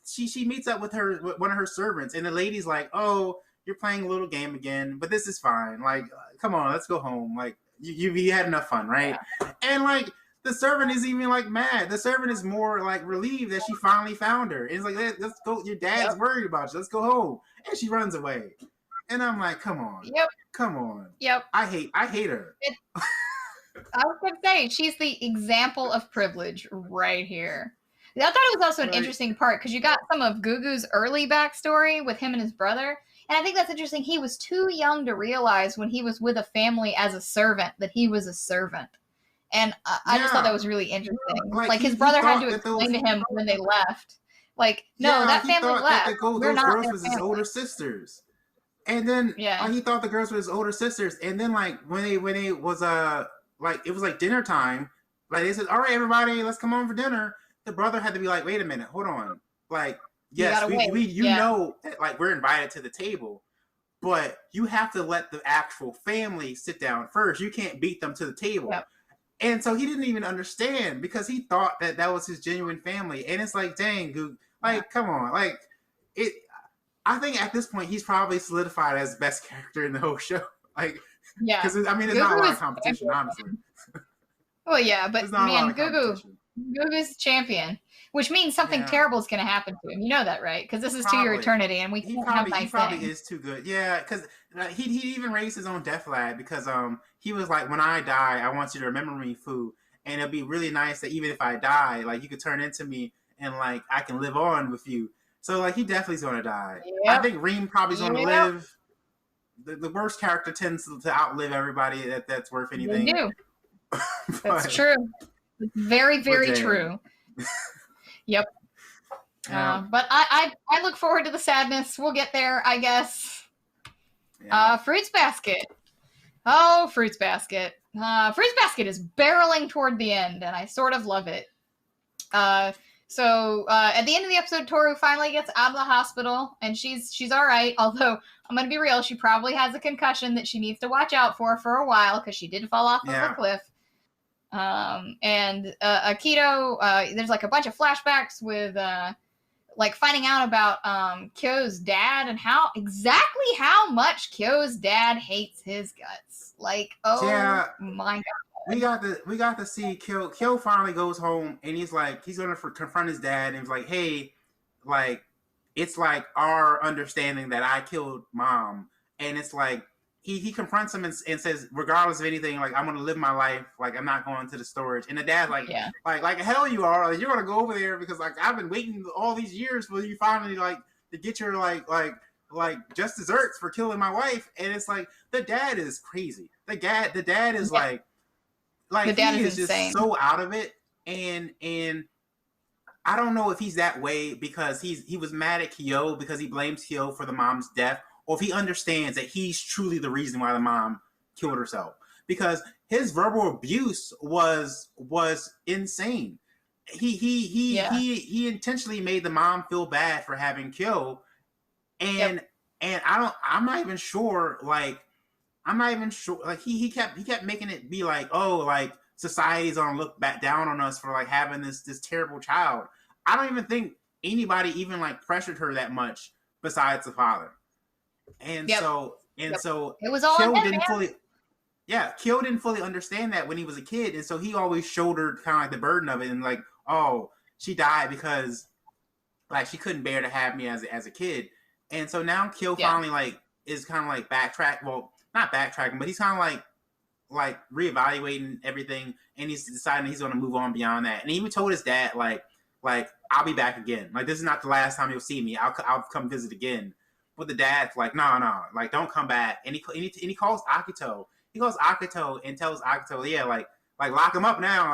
she meets up with one of her servants, and the lady's like, oh, you're playing a little game again, but this is fine. Like, come on, let's go home. Like, you had enough fun, right? Yeah. And like, the servant isn't even like mad. The servant is more like relieved that she finally found her. It's like, let's go. Your dad's worried about you. Let's go home. And she runs away. And I'm like, come on. Come on. I hate her. I was going to say, she's the example of privilege right here. I thought it was also an interesting part because you got some of Gugu's early backstory with him and his brother. And I think that's interesting. He was too young to realize when he was with a family as a servant that he was a servant. And I just thought that was really interesting. Like his brother had to explain to him when they left. Like, no, that family left. Those girls was his older sisters. And then he thought the girls were his older sisters. And then like when it was like it was like dinner time, like they said, all right, everybody, let's come on for dinner. The brother had to be like, wait a minute, hold on. Like, yes, you know that like we're invited to the table, but you have to let the actual family sit down first. You can't beat them to the table. Yep. And so he didn't even understand because he thought that was his genuine family. And it's like, dang, Goog, like, come on. Like, I think at this point, he's probably solidified as best character in the whole show. Like, because I mean, there's not a lot of competition, honestly. Well, yeah, but man, Gugu's champion, which means something terrible is going to happen to him. You know that, right? Because this is to your eternity, and he probably is too good. Yeah, because he even raised his own death flag because he was like, when I die, I want you to remember me, Fu, and it'd be really nice that even if I die, like you could turn into me and like I can live on with you. So like he definitely is going to die. Yep. I think Reem probably is going to live. The worst character tends to outlive everybody that's worth anything. They do. That's true. It's very, very true. Yep. But I look forward to the sadness. We'll get there, I guess. Yeah. Fruits Basket. Oh, Fruits Basket. Fruits Basket is barreling toward the end, and I sort of love it. So at the end of the episode, Toru finally gets out of the hospital, and she's all right. Although I'm gonna be real, she probably has a concussion that she needs to watch out for a while because she did fall off of a cliff. And Akito, there's like a bunch of flashbacks with like finding out about Kyo's dad and how much Kyo's dad hates his guts. Like, oh my god. We got to see Kyo. Kyo finally goes home and he's like, he's gonna confront his dad and he's like, hey, like, it's like our understanding that I killed mom, and it's like he confronts him and says, regardless of anything, like, I'm gonna live my life, like, I'm not going to the storage. And the dad's like, like hell you are, like, you're gonna go over there because like I've been waiting all these years for you finally like to get your like just desserts for killing my wife. And it's like the dad is crazy. The dad is like the dad is just insane. So out of it, and I don't know if he's that way because he was mad at Kyo because he blames Kyo for the mom's death, or if he understands that he's truly the reason why the mom killed herself. Because his verbal abuse was insane. He intentionally made the mom feel bad for having Kyo, and I'm not even sure. Like he kept making it be like, oh, like society's gonna look back down on us for like having this terrible child. I don't even think anybody even like pressured her that much besides the father. And so it was all Kyo didn't fully understand that when he was a kid, and so he always shouldered kind of like the burden of it, and like, oh, she died because like she couldn't bear to have me as a kid. And so now Kyo finally like is kind of like not backtracking, but he's kind of like reevaluating everything, and he's deciding he's going to move on beyond that. And he even told his dad like I'll be back again. Like, this is not the last time you'll see me. I'll come visit again. But the dad's like, no, like, don't come back. And he calls Akito. He calls Akito and tells Akito, yeah, like lock him up now.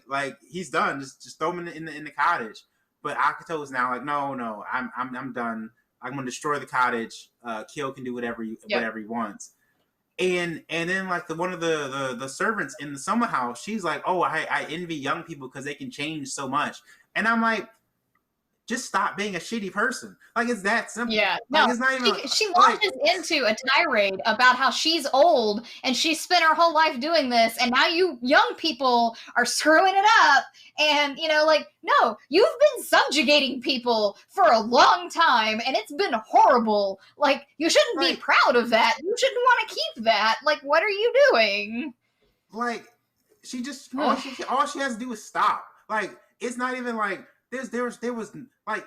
Like he's done. Just throw him in the cottage. But Akito is now like, no, I'm done. I'm gonna destroy the cottage. Kyo can do whatever he wants. And then like one of the servants in the summer house, she's like, oh, I envy young people because they can change so much. And I'm like, just stop being a shitty person. Like, it's that simple. Yeah, like, no, it's not even, she launches into a tirade about how she's old and she's spent her whole life doing this, and now you young people are screwing it up. And, you know, like, no, you've been subjugating people for a long time, and it's been horrible. Like, you shouldn't be proud of that. You shouldn't want to keep that. Like, what are you doing? Like, she just, all she has to do is stop. Like, it's not even like, there was like,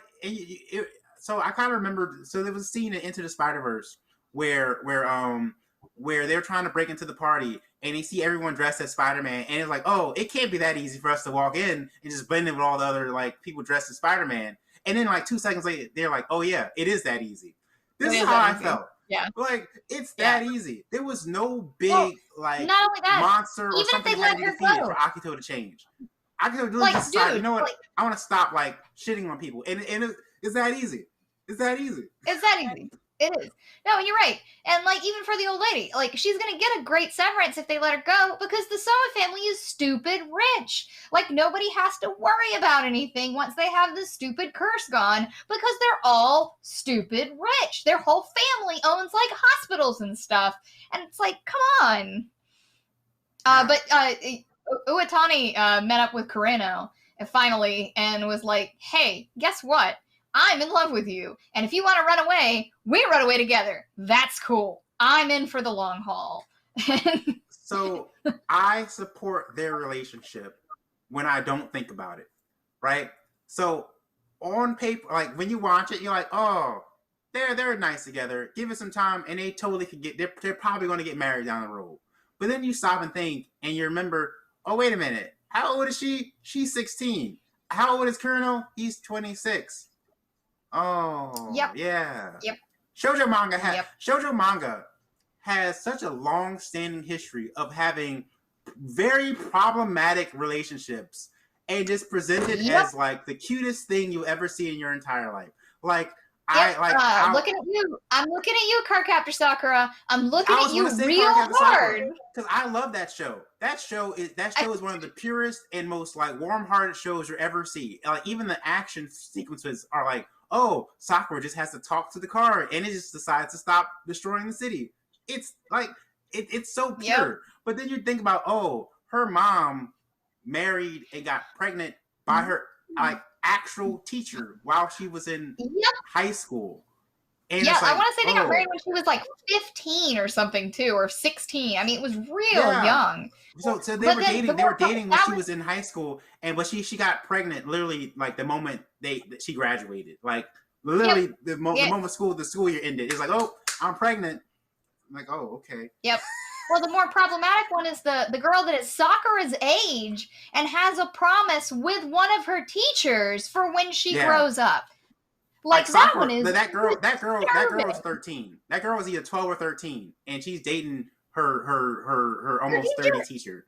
so I kind of remember, so there was a scene in Into the Spider-Verse where they're trying to break into the party and you see everyone dressed as Spider-Man, and it's like, oh, it can't be that easy for us to walk in and just blend in with all the other like people dressed as Spider-Man. And then like 2 seconds later, they're like, oh yeah, it is that easy. This is how I felt. Yeah. Like, it's that easy. There was no big not only that, monster or something that had to be defeated for Akito to change. I could really just decide, you know what? I want to stop like shitting on people, and it's that easy. It's that easy. It's that easy. It is. No, you're right. And like, even for the old lady, like, she's gonna get a great severance if they let her go, because the Soma family is stupid rich. Like, nobody has to worry about anything once they have this stupid curse gone, because they're all stupid rich. Their whole family owns like hospitals and stuff, and it's like, come on. But Uotani met up with Kureno finally and was like, hey, guess what? I'm in love with you. And if you want to run away, we run away together. That's cool. I'm in for the long haul. So I support their relationship when I don't think about it, right? So on paper, like when you watch it, you're like, oh, they're nice together. Give it some time, and they totally could get. They're probably going to get married down the road. But then you stop and think, and you remember, oh, wait a minute. How old is she? She's 16. How old is Kureno? He's 26. Oh, yeah. Yep. Shoujo manga has such a long-standing history of having very problematic relationships, and just presented as like the cutest thing you ever see in your entire life. Like, I'm looking at you. I'm looking at you, Cardcaptor Sakura. I'm looking at you real hard. Because I love that show. That show is one of the purest and most like warm-hearted shows you'll ever see. Like, even the action sequences are like, oh, Sakura just has to talk to the car, and it just decides to stop destroying the city. It's like it's so pure. But then you think about, oh, her mom married and got pregnant by her like actual teacher while she was in high school. And yeah, like, I want to say they got married when she was like 15 or something too, or 16. I mean, it was real young. So they were dating. They were dating when she was in high school, but she got pregnant literally like the moment she graduated. Like literally the moment the school year ended. It's like, oh, I'm pregnant. I'm like, oh, okay. Yep. Well, the more problematic one is the girl that is Sakura's age and has a promise with one of her teachers for when she grows up. Like that one is that girl is 13. That girl is either 12 or 13, and she's dating her almost 30 teacher.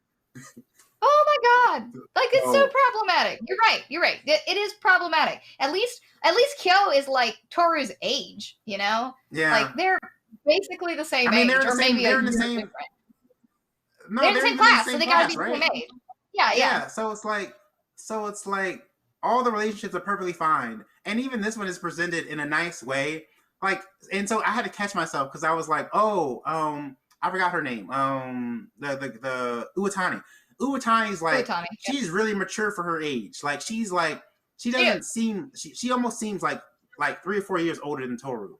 Oh my god! Like it's so problematic. You're right. It is problematic. At least Kyo is like Toru's age. You know. Yeah. Like they're basically the same age, or maybe they're in the same. Different. No, they're in the same class, so they gotta be the same age. Yeah. So it's like all the relationships are perfectly fine, and even this one is presented in a nice way. Like, and so I had to catch myself because I was like, I forgot her name. The Uwatani. Uwatani's like she's really mature for her age. Like she doesn't seem she almost seems like 3 or 4 years older than Toru.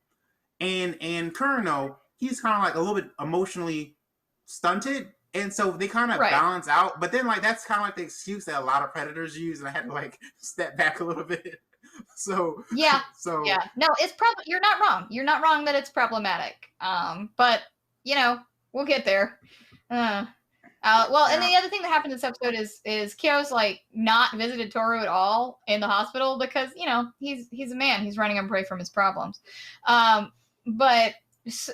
And Kurino, he's kind of like a little bit emotionally stunted. And so they kind of balance out. But then like that's kind of like the excuse that a lot of predators use, and I had to like step back a little bit. So no, it's probably you're not wrong. You're not wrong that it's problematic. But you know, we'll get there. And the other thing that happened in this episode is Kyo's like not visited Toru at all in the hospital because, you know, he's a man. He's running away from his problems. But so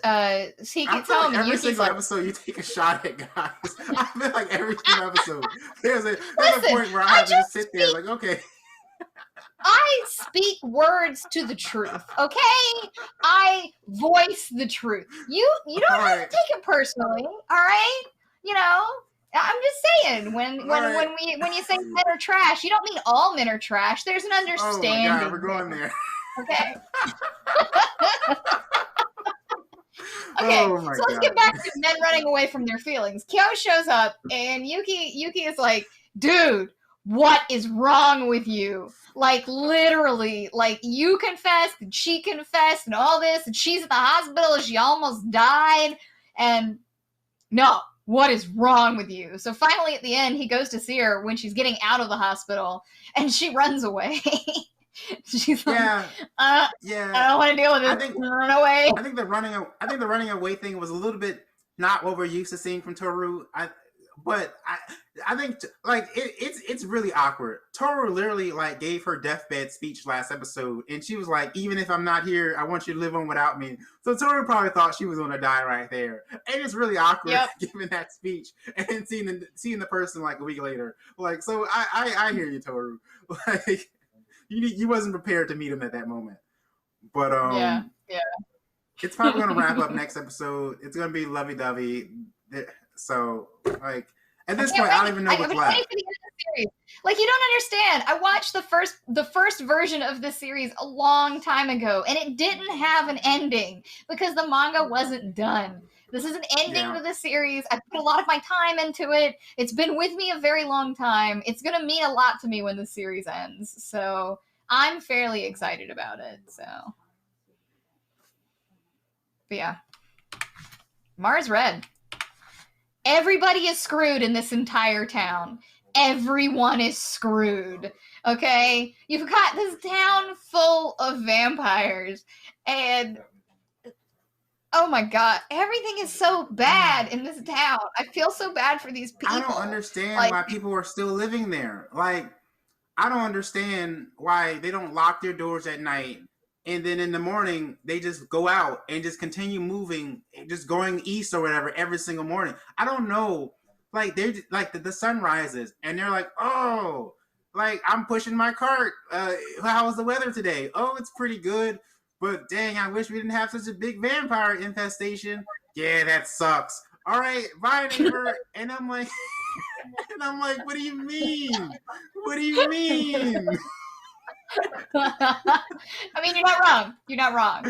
he can tell him every single episode you take a shot at guys. I feel like every single episode there's a point where I have to sit there like, okay. I speak words to the truth, okay? I voice the truth. You don't have to take it personally, all right? You know, I'm just saying when you say men are trash, you don't mean all men are trash. There's an understanding. Oh my God, we're going there. Okay. Okay, so let's get back to men running away from their feelings. Kyo shows up, and Yuki is like, dude, what is wrong with you? Like, literally, like, you confessed, and she confessed, and all this, and she's in the hospital, and she almost died, and no, what is wrong with you? So finally, at the end, he goes to see her when she's getting out of the hospital, and she runs away. She's like, I don't want to deal with this. Run away. I think the running away thing was a little bit not what we're used to seeing from Toru. But I think like it's really awkward. Toru literally like gave her deathbed speech last episode, and she was like, "Even if I'm not here, I want you to live on without me." So Toru probably thought she was going to die right there, and it's really awkward giving that speech and then seeing the person like a week later. Like, so I hear you, Toru. Like, you wasn't prepared to meet him at that moment. But it's probably going to wrap up next episode. It's going to be lovey-dovey. So, like, at this point, I don't even know what's left. Like, you don't understand. I watched the first version of the series a long time ago, and it didn't have an ending because the manga wasn't done. This is an ending to the series. I put a lot of my time into it. It's been with me a very long time. It's going to mean a lot to me when the series ends. So I'm fairly excited about it. So, but yeah. Mars Red. Everybody is screwed in this entire town. Everyone is screwed. Okay? You've got this town full of vampires. And oh my God, everything is so bad in this town. I feel so bad for these people. I don't understand why people are still living there. Like, I don't understand why they don't lock their doors at night, and then in the morning they just go out and just continue moving, just going east or whatever every single morning. I don't know. Like, they're like the sun rises and they're like, oh, like, I'm pushing my cart. How was the weather today? Oh, it's pretty good. But dang, I wish we didn't have such a big vampire infestation. Yeah, that sucks. All right, bye, neighbor. And I'm like, what do you mean? What do you mean? I mean, you're not wrong. You're not wrong.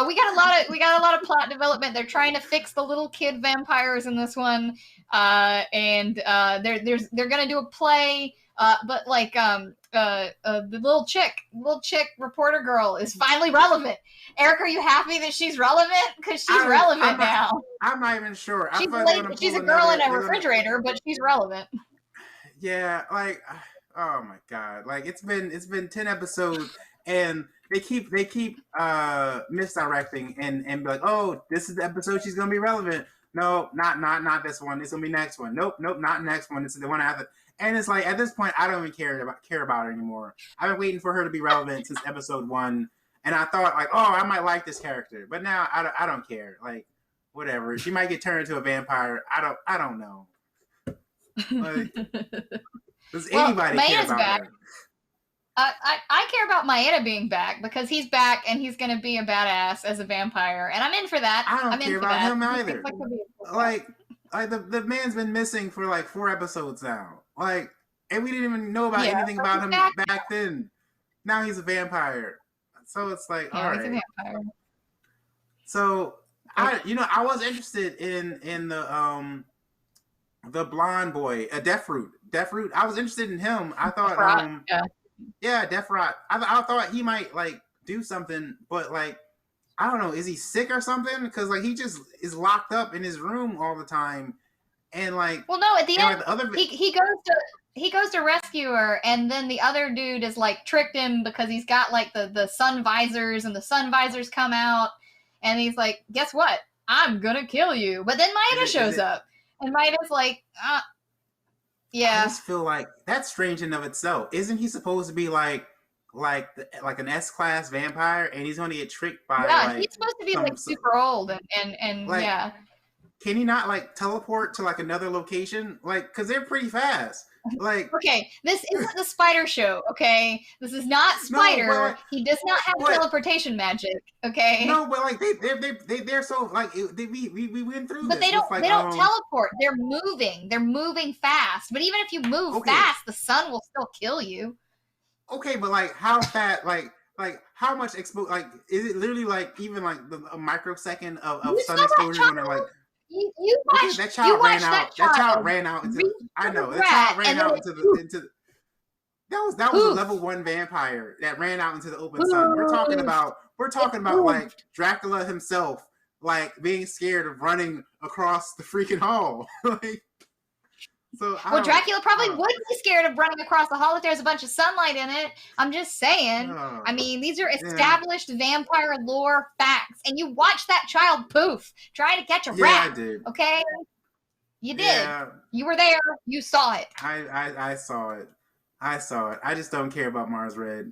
We got a lot of plot development. They're trying to fix the little kid vampires in this one. and they're gonna do a play. But like the little chick reporter girl is finally relevant. Erik, are you happy that she's relevant? Because she's relevant now. I'm not even sure. She's a girl in a refrigerator, but she's relevant. Yeah, like, oh my god, like it's been 10 episodes, and they keep misdirecting and be like, oh, this is the episode she's gonna be relevant. No, not this one. It's gonna be next one. Nope, not next one. It's the one after. And it's like, at this point, I don't even care about her anymore. I've been waiting for her to be relevant since episode 1, and I thought like, oh, I might like this character, but now I don't care. Like, whatever. She might get turned into a vampire. I don't know. Like, does anybody care about back. her? I care about Maeda being back because he's back and he's going to be a badass as a vampire, and I'm in for that. I don't care about him either. Like the man's been missing for like 4 episodes now. Like, and we didn't even know about anything about him back then. Now he's a vampire. So it's like, all right. He's a vampire. So I was interested in the blonde boy, Deathroot. I was interested in him. I thought Deathrot. I thought he might like do something, but like, I don't know, is he sick or something? Because like, he just is locked up in his room all the time, and like, well, no, at the end, like, he goes to rescue her, and then the other dude is like tricked him because he's got like the sun visors, and the sun visors come out, and he's like, guess what? I'm gonna kill you. But then Maeda shows up, and Maeda's like, yeah. I just feel like that's strange in of itself. Isn't he supposed to be like an S-class vampire, and he's going to get tricked by? Yeah, like, he's supposed to be like super old, and like, yeah. Can he not like teleport to like another location? Like, because they're pretty fast. Like, okay, this isn't the Spider show. Okay, this is not Spider. No, like, he does not have teleportation magic. Okay. No, but like they're so like we went through. But this. They don't teleport. They're moving. They're moving fast. But even if you move fast, the sun will still kill you. Okay, but like how fast? Like how much like is it literally like even like a microsecond of sun exposure when they're like. You watched, that child ran out. That child ran out into. I know that child ran out into the. That was a level 1 vampire that ran out into the open sun. We're talking about like Dracula himself, like being scared of running across the freaking hall. Like, so Dracula probably would be scared of running across the hall if there's a bunch of sunlight in it. I'm just saying. I mean, these are established vampire lore facts, and you watched that child poof trying to catch a rat. Yeah, I did. Okay, you did. Yeah. You were there. You saw it. I saw it. I just don't care about Mars Red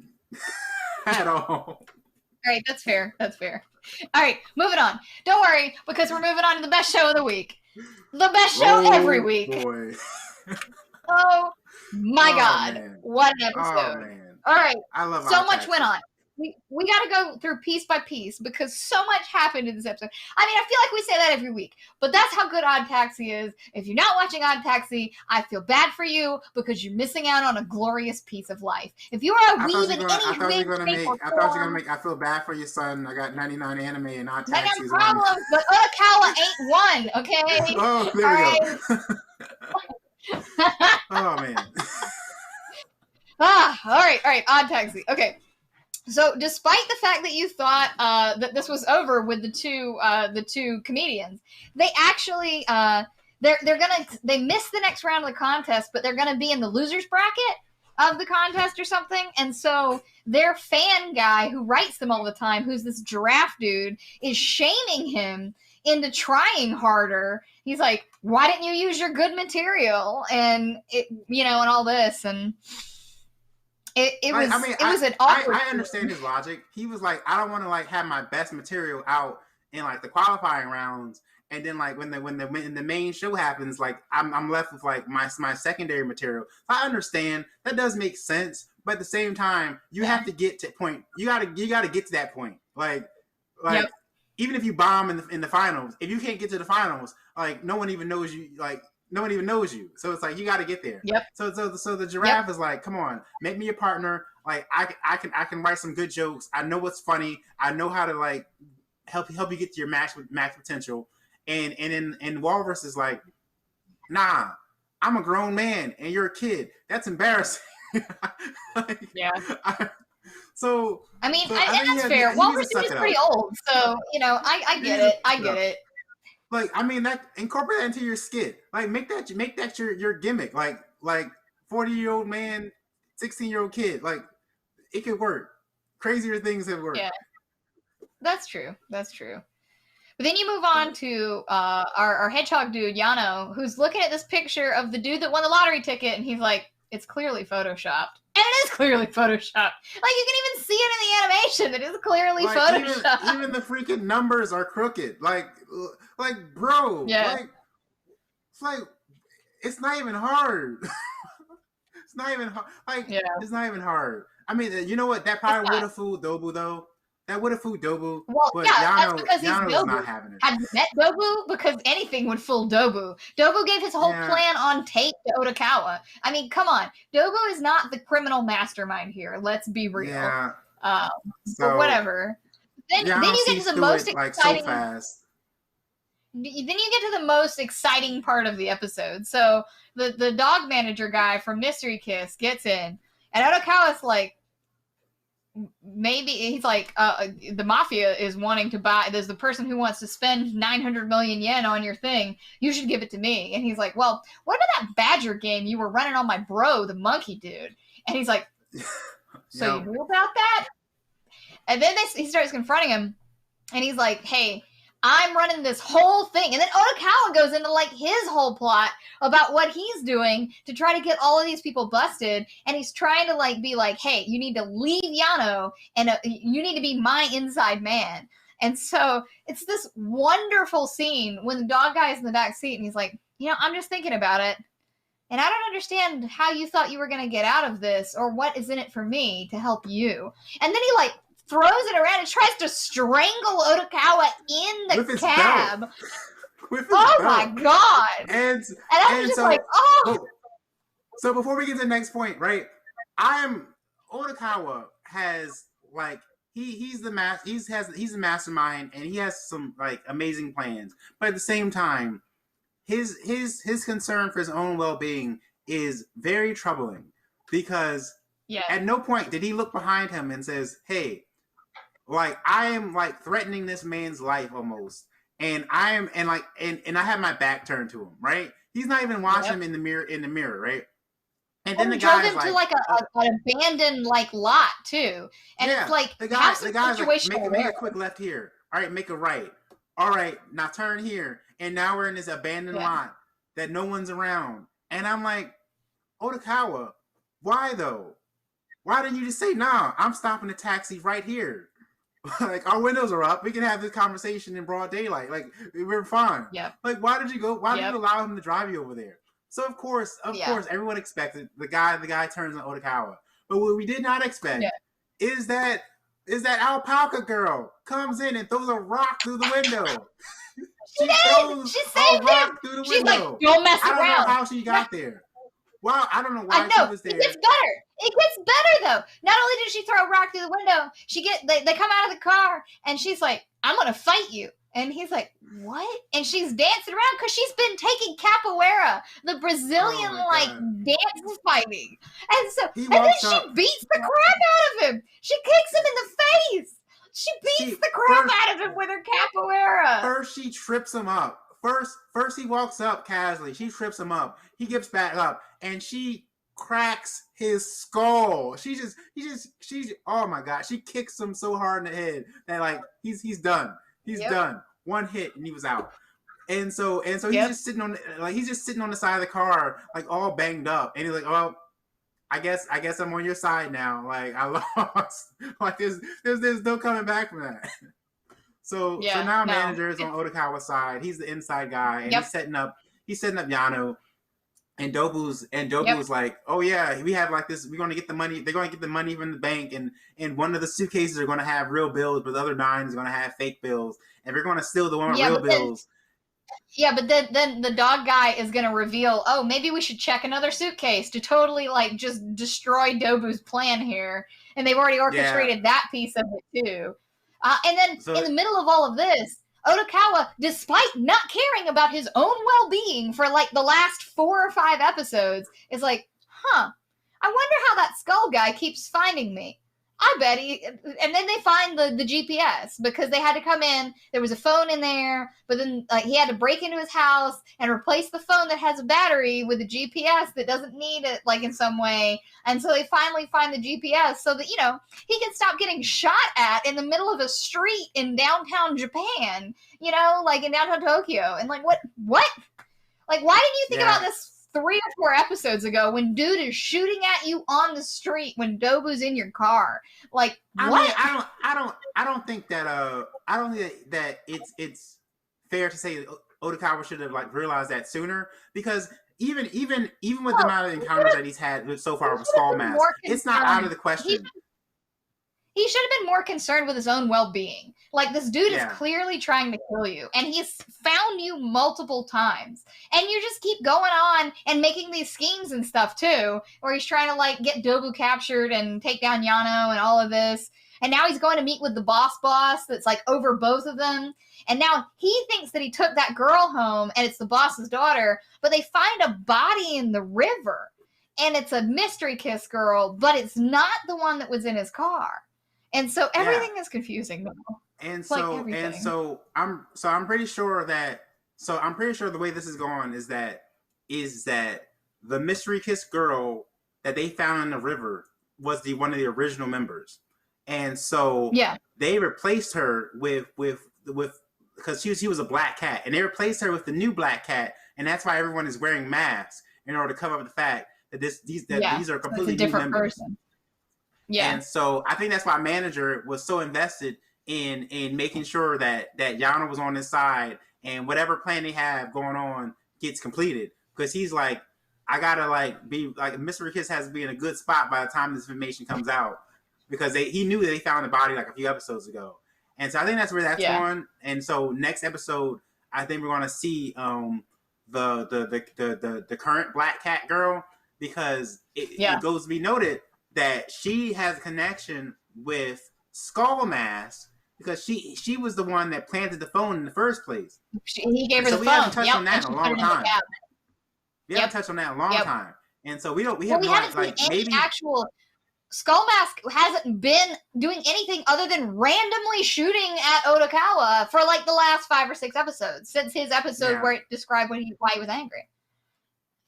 at all. All right, that's fair. All right, moving on. Don't worry, because we're moving on to the best show of the week. The best show every week. Boy. Oh my God. Man. What an episode. Oh, man. All right. I love so much went on. We got to go through piece by piece because so much happened in this episode. I mean, I feel like we say that every week, but that's how good Odd Taxi is. If you're not watching Odd Taxi, I feel bad for you because you're missing out on a glorious piece of life. If you are a weeb in any way, I thought you were going to make, I feel bad for your son. I got 99 anime and Odd Taxi. No problem, but Urakawa ain't one, okay? Oh, there we go. Oh, man. All right, Odd Taxi. Okay. So, despite the fact that you thought that this was over with the two comedians, they actually they missed the next round of the contest, but they're gonna be in the losers bracket of the contest or something. And so their fan guy who writes them all the time, who's this giraffe dude, is shaming him into trying harder. He's like, "Why didn't you use your good material?" And and all this and. It was an awkward. I understand his logic. He was like, I don't want to like have my best material out in like the qualifying rounds, and then like when the main show happens, like I'm left with like my secondary material. I understand that does make sense, but at the same time, you have to get to point. You gotta get to that point. Like yep. Even if you bomb in the finals, if you can't get to the finals, like no one even knows you. Like. No one even knows you, so it's like you got to get there. Yep. So the giraffe is like, come on, make me a partner. Like I can write some good jokes. I know what's funny. I know how to like help you get to your max potential. And Walrus is like, nah, I'm a grown man and you're a kid. That's embarrassing. Like, yeah. So I mean, that's fair. Walrus is pretty old, so I get it. I get it. Like, I mean, that incorporate that into your skit. Like, make that your gimmick. Like 40-year-old man, 16-year-old kid. Like, it could work. Crazier things have worked. Yeah, that's true. That's true. But then you move on to our hedgehog dude, Yano, who's looking at this picture of the dude that won the lottery ticket, and he's like, it's clearly photoshopped. And it is clearly photoshopped. Like, you can even see it in the animation that it's clearly photoshopped. Even the freaking numbers are crooked. Like bro. Yeah. It's not even hard. It's not even hard. It's not even hard. I mean, you know what? That probably would have fooled Dobu, though. That would have fooled Dobu. Well, but that's because Yano's not having it. Had you met Dobu? Because anything would fool Dobu. Dobu gave his whole plan on tape to Otokawa. I mean, come on. Dobu is not the criminal mastermind here. Let's be real. Yeah. But whatever. Then you get to the most exciting. So fast. Then you get to the most exciting part of the episode. So the dog manager guy from Mystery Kiss gets in, and Otokawa's like, maybe he's like, the mafia is wanting to buy. There's the person who wants to spend 900 million yen on your thing. You should give it to me. And he's like, well, what about that Badger game you were running on my bro, the monkey dude? And he's like, so you knew about that? And then he starts confronting him, and he's like, hey, I'm running this whole thing. And then Otokawa goes into like his whole plot about what he's doing to try to get all of these people busted. And he's trying to like be like, hey, you need to leave Yano and you need to be my inside man. And so it's this wonderful scene when the dog guy is in the back seat and he's like, I'm just thinking about it. And I don't understand how you thought you were going to get out of this or what is in it for me to help you. And then he like throws it around and tries to strangle Otokawa in the cab. My god! And I was just like, oh. So before we get to the next point, right? Otokawa has like he's the mastermind and he has some like amazing plans, but at the same time, his concern for his own well-being is very troubling because at no point did he look behind him and says, hey, like I am like threatening this man's life almost, and I have my back turned to him, right? He's not even watching him in the mirror, right? And then the guy drove him to like an abandoned like lot too, and it's like the guy's like, make a quick left here. All right, make a right. All right, now turn here, and now we're in this abandoned lot that no one's around, and I'm like, Otokawa, why though? Why didn't you just say, nah, I'm stopping the taxi right here? Like, our windows are up. We can have this conversation in broad daylight. Like, we're fine. Yeah. Like, why did you allow him to drive you over there? So of course, everyone expected the guy turns on Otokawa. But what we did not expect is that alpaca girl comes in and throws a rock through the window. She saved him. She's like, don't mess around. I don't know how she got there. Well, I don't know why she was there. It gets better. It gets better though. Not only did she throw a rock through the window, they come out of the car and she's like, I'm gonna fight you. And he's like, what? And she's dancing around because she's been taking capoeira, the Brazilian dance fighting. And so she beats the crap out of him. She kicks him in the face. She beats the crap out of him with her capoeira. First she trips him up. First he walks up casually. She trips him up. He gets back up and she cracks his skull. She oh my god, she kicks him so hard in the head that like he's done. He's done. One hit and he was out. And so he's just sitting on the side of the car like all banged up. And he's like, "Oh, I guess I'm on your side now. Like I lost. Like there's no coming back from that." So now manager is on Otokawa's side. He's the inside guy and he's setting up Yano. And Dobu's like, oh yeah, we have like this. We're going to get the money. They're going to get the money from the bank, and one of the suitcases are going to have real bills, but the other 9 is going to have fake bills, and we're going to steal the one with real bills. But then the dog guy is going to reveal, oh, maybe we should check another suitcase to totally like just destroy Dobu's plan here, and they've already orchestrated that piece of it too. And then in the middle of all of this, Otokawa, despite not caring about his own well-being for like the last 4 or 5 episodes, is like, I wonder how that skull guy keeps finding me. I bet he, and then they find the GPS because they had to come in. There was a phone in there, but then he had to break into his house and replace the phone that has a battery with a GPS that doesn't need it, like in some way. And so they finally find the GPS so that, he can stop getting shot at in the middle of a street in downtown Japan, like in downtown Tokyo. And like, what? Like, why didn't you think about this 3 or 4 episodes ago when dude is shooting at you on the street when Dobu's in your car? Like, what? I don't think that it's fair to say Otokawa should have like realized that sooner, because even with the amount of encounters that he's had so far with Skull Mask, it's not out of the question. He should have been more concerned with his own well-being. Like, this dude is clearly trying to kill you, and he's found you multiple times. And you just keep going on and making these schemes and stuff, too, where he's trying to, like, get Dobu captured and take down Yano and all of this. And now he's going to meet with the boss that's, like, over both of them. And now he thinks that he took that girl home, and it's the boss's daughter, but they find a body in the river. And it's a mystery kiss girl, but it's not the one that was in his car. And so everything is confusing now. And so I'm pretty sure the way this is going is that the mystery kiss girl that they found in the river was one of the original members. And so they replaced her with because she was a black cat, and they replaced her with the new black cat, and that's why everyone is wearing masks in order to cover up the fact that these are completely different new members. Person. Yeah. And so I think that's why manager was so invested in making sure that Yano was on his side and whatever plan they have going on gets completed. Because he's like, I gotta like be like Mr. Kiss has to be in a good spot by the time this information comes out, because he knew that they found the body like a few episodes ago. And so I think that's where that's going. And so next episode, I think we're gonna see the current black cat girl, because it goes to be noted that she has a connection with Skull Mask, because she was the one that planted the phone in the first place. He gave her the phone. We haven't touched on that in a long time. We haven't touched on that in a long time. And so we haven't seen any actual... Skull Mask hasn't been doing anything other than randomly shooting at Otokawa for like the last 5 or 6 episodes, since his episode where it described why he was angry.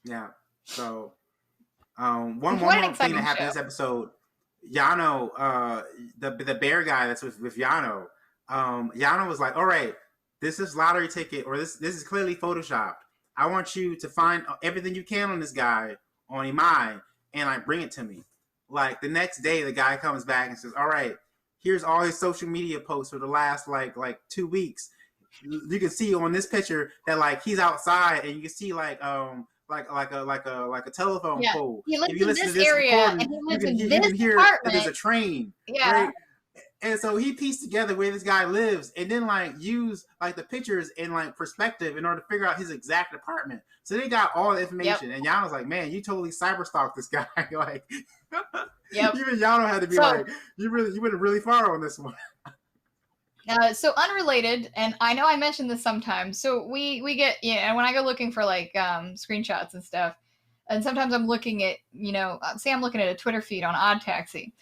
Yeah. So... one more thing that happened this episode, Yano, the bear guy that's with Yano, Yano was like, all right, this is lottery ticket, or this is clearly photoshopped. I want you to find everything you can on this guy, on Imai, and like bring it to me. Like the next day, the guy comes back and says, all right, here's all his social media posts for the last like 2 weeks. You can see on this picture that like he's outside, and you can see like a telephone pole. He lives in this area, and he lives in this apartment. That there's a train. Yeah. Right? And so he pieced together where this guy lives, and then like use like the pictures in like perspective in order to figure out his exact apartment. So they got all the information, and Yano's like, "Man, you totally cyber stalked this guy." Like, even Yano had to be like, "You went really far on this one." So unrelated, and I know I mentioned this sometimes. So we get, when I go looking for like screenshots and stuff, and sometimes I'm looking at, say I'm looking at a Twitter feed on Odd Taxi.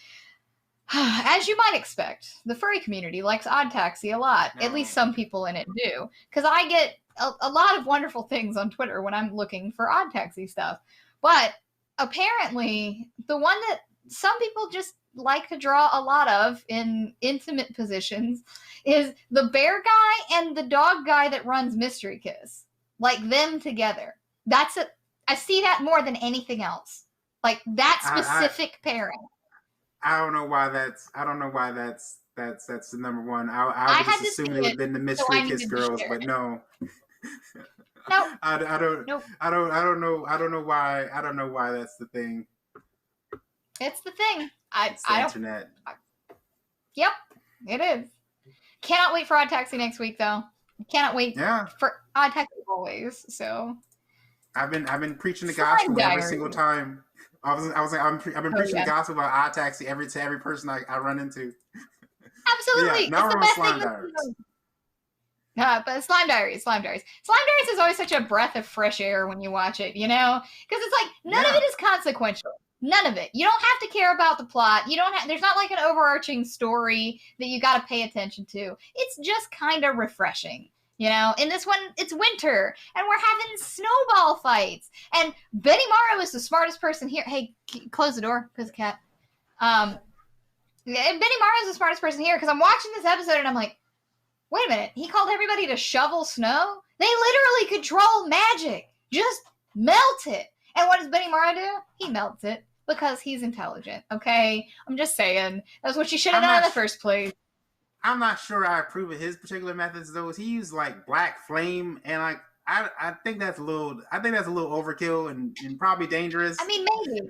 As you might expect, the furry community likes Odd Taxi a lot. No. At least some people in it do, because I get a lot of wonderful things on Twitter when I'm looking for Odd Taxi stuff. But apparently, the one that some people just like to draw a lot of in intimate positions is the bear guy and the dog guy that runs Mystery Kiss. Like them together. That's it. I see that more than anything else. Like that specific pairing. I don't know why that's the number one. I would just assume it would have been the Mystery Kiss girls, but no. No. I don't know why that's the thing. It's the thing. It's the internet. Yep, it is. Cannot wait for Odd Taxi next week, though. Cannot wait for Odd Taxi always. So I've been preaching the gospel every single time. I've been preaching the gospel about Odd Taxi to every person I run into. Absolutely, now we're on Slime Diaries. But Slime Diaries, Slime Diaries. Slime Diaries is always such a breath of fresh air when you watch it, you know? Because it's like, none of it is consequential. None of it. You don't have to care about the plot. You don't have, there's not like an overarching story that you got to pay attention to. It's just kind of refreshing. You know, in this one, it's winter, and we're having snowball fights. And Benny Morrow is the smartest person here. Hey, close the door, Pussycat. Benny Morrow is the smartest person here, because I'm watching this episode, and I'm like, wait a minute, he called everybody to shovel snow? They literally control magic. Just melt it. And what does Benny Morrow do? He melts it because he's intelligent, okay? I'm just saying. That's what you should have done in the first place. I'm not sure I approve of his particular methods though. He used like black flame, and like I think that's a little overkill and probably dangerous. I mean, maybe.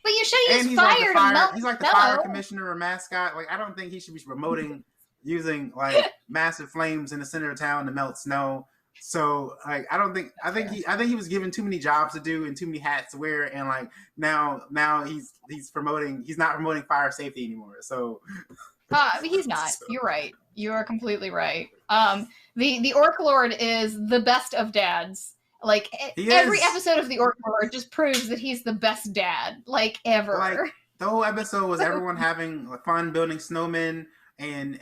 But you should use fire to melt. He's like the fire commissioner or mascot. Like I don't think he should be promoting using like massive flames in the center of town to melt snow. So like I think he was given too many jobs to do and too many hats to wear, and like now he's not promoting fire safety anymore. So he's not. You're right. You are completely right. The Orc Lord is the best of dads. Like every episode of the Orc Lord just proves that he's the best dad, like ever. Like the whole episode was everyone having fun building snowmen and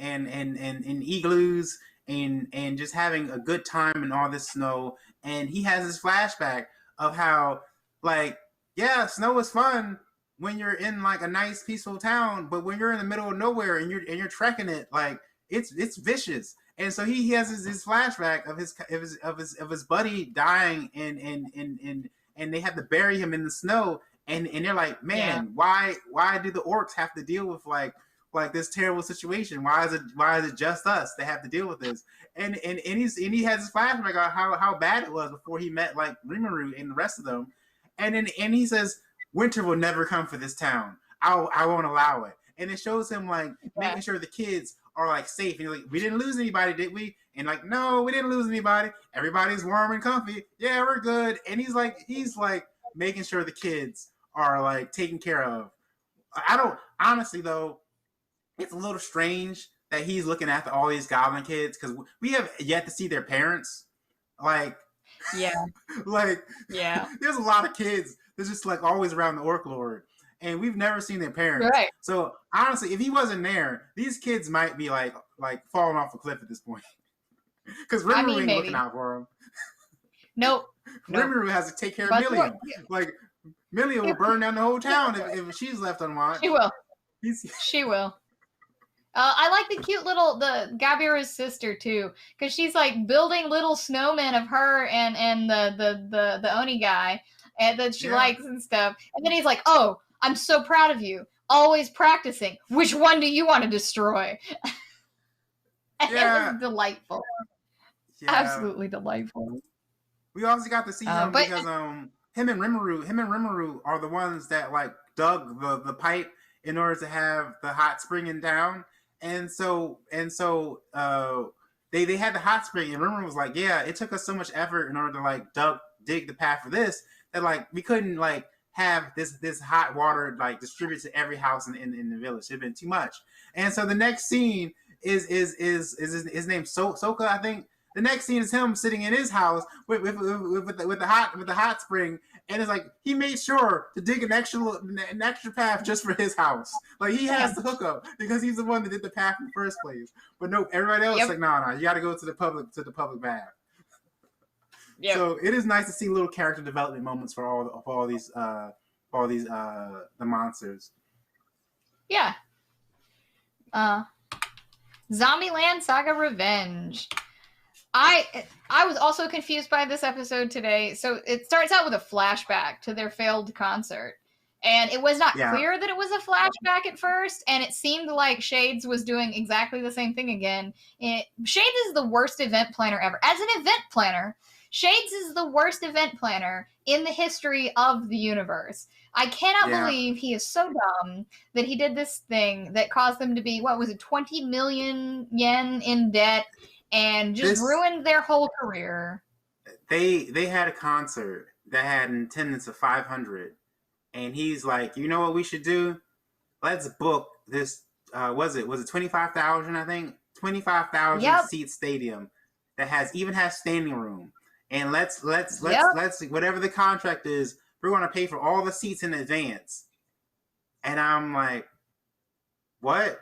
igloos and just having a good time in all this snow. And he has this flashback of how like, yeah, snow is fun when you're in like a nice peaceful town, but when you're in the middle of nowhere and you're trekking it, like it's vicious. And so he has his flashback of his buddy dying and they have to bury him in the snow, and they're like, man, why do the orcs have to deal with like this terrible situation? Why is it just us that have to deal with this? And he has his flashback about how bad it was before he met like Rimuru and the rest of them, and he says, winter will never come for this town. I won't allow it. And it shows him like making sure the kids are like safe. And he's like, we didn't lose anybody, did we? And like, no, we didn't lose anybody. Everybody's warm and comfy. Yeah, we're good. And he's like making sure the kids are like taken care of. I don't honestly though, it's a little strange that he's looking after all these goblin kids because we have yet to see their parents. Like, there's a lot of kids that's just like always around the Orc Lord, and we've never seen their parents. Right. So honestly, if he wasn't there, these kids might be like falling off a cliff at this point. Because Rimuru ain't looking out for him. Nope. Rimuru has to take care of Million. Like Million will burn down the whole town if she's left unwatched. She will. She will. I like the cute the Gabira's sister too, because she's like building little snowmen of her and the Oni guy, and that she likes and stuff. And then he's like, "Oh, I'm so proud of you, always practicing. Which one do you want to destroy?" And it was delightful, absolutely delightful. We also got to see him because him and Rimuru are the ones that like dug the pipe in order to have the hot spring in town. And so they had the hot spring, and Rimuru was like, yeah, it took us so much effort in order to like dig the path for this that like we couldn't like have this hot water like distributed to every house in the village. It'd been too much. And so the next scene is his name Soka, I think. The next scene is him sitting in his house with the hot spring, and it's like he made sure to dig an extra path just for his house. Like he has the hookup because he's the one that did the path in the first place. But nope, everybody else is like, no, you got to go to the public bath. Yep. So it is nice to see little character development moments for all these the monsters. Yeah. Zombieland Saga Revenge. I was also confused by this episode today. So it starts out with a flashback to their failed concert. And it was not clear that it was a flashback at first. And it seemed like Shades was doing exactly the same thing again. Shades is the worst event planner ever. As an event planner, Shades is the worst event planner in the history of the universe. I cannot believe he is so dumb that he did this thing that caused them to be, 20 million yen in debt and just ruined their whole career. They had a concert that had an attendance of 500, and he's like, you know what we should do? Let's book this. Was it 25,000? I think 25,000 seat stadium that has standing room, and let's whatever the contract is, we're going to pay for all the seats in advance. And I'm like, what?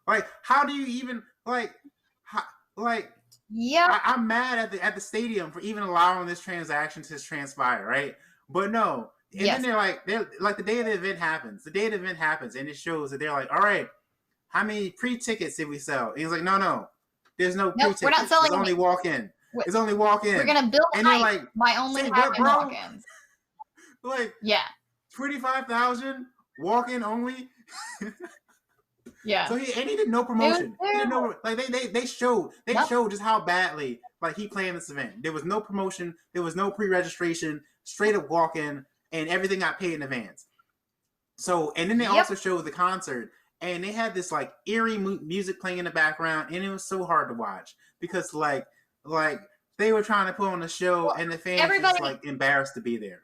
Like, how do you even yeah? I'm mad at the stadium for even allowing this transaction to transpire, right? But no. And then they're like the day of the event happens. The day of the event happens, and it shows that they're like, all right, how many pre-tickets did we sell? And he's like, no, there's no pre-tickets. We're not selling. It's only walk-in. It's only walk-in. We're gonna build hype by only having walk-ins. Like, 25,000 walk-in only. Yeah. So he did no promotion. He did no, like they showed just how badly like he planned this event. There was no promotion. There was no pre-registration. Straight up walk-in, and everything got paid in advance. So, and then they also showed the concert, and they had this like eerie music playing in the background, and it was so hard to watch because like they were trying to put on a show, and the fans were just like embarrassed to be there.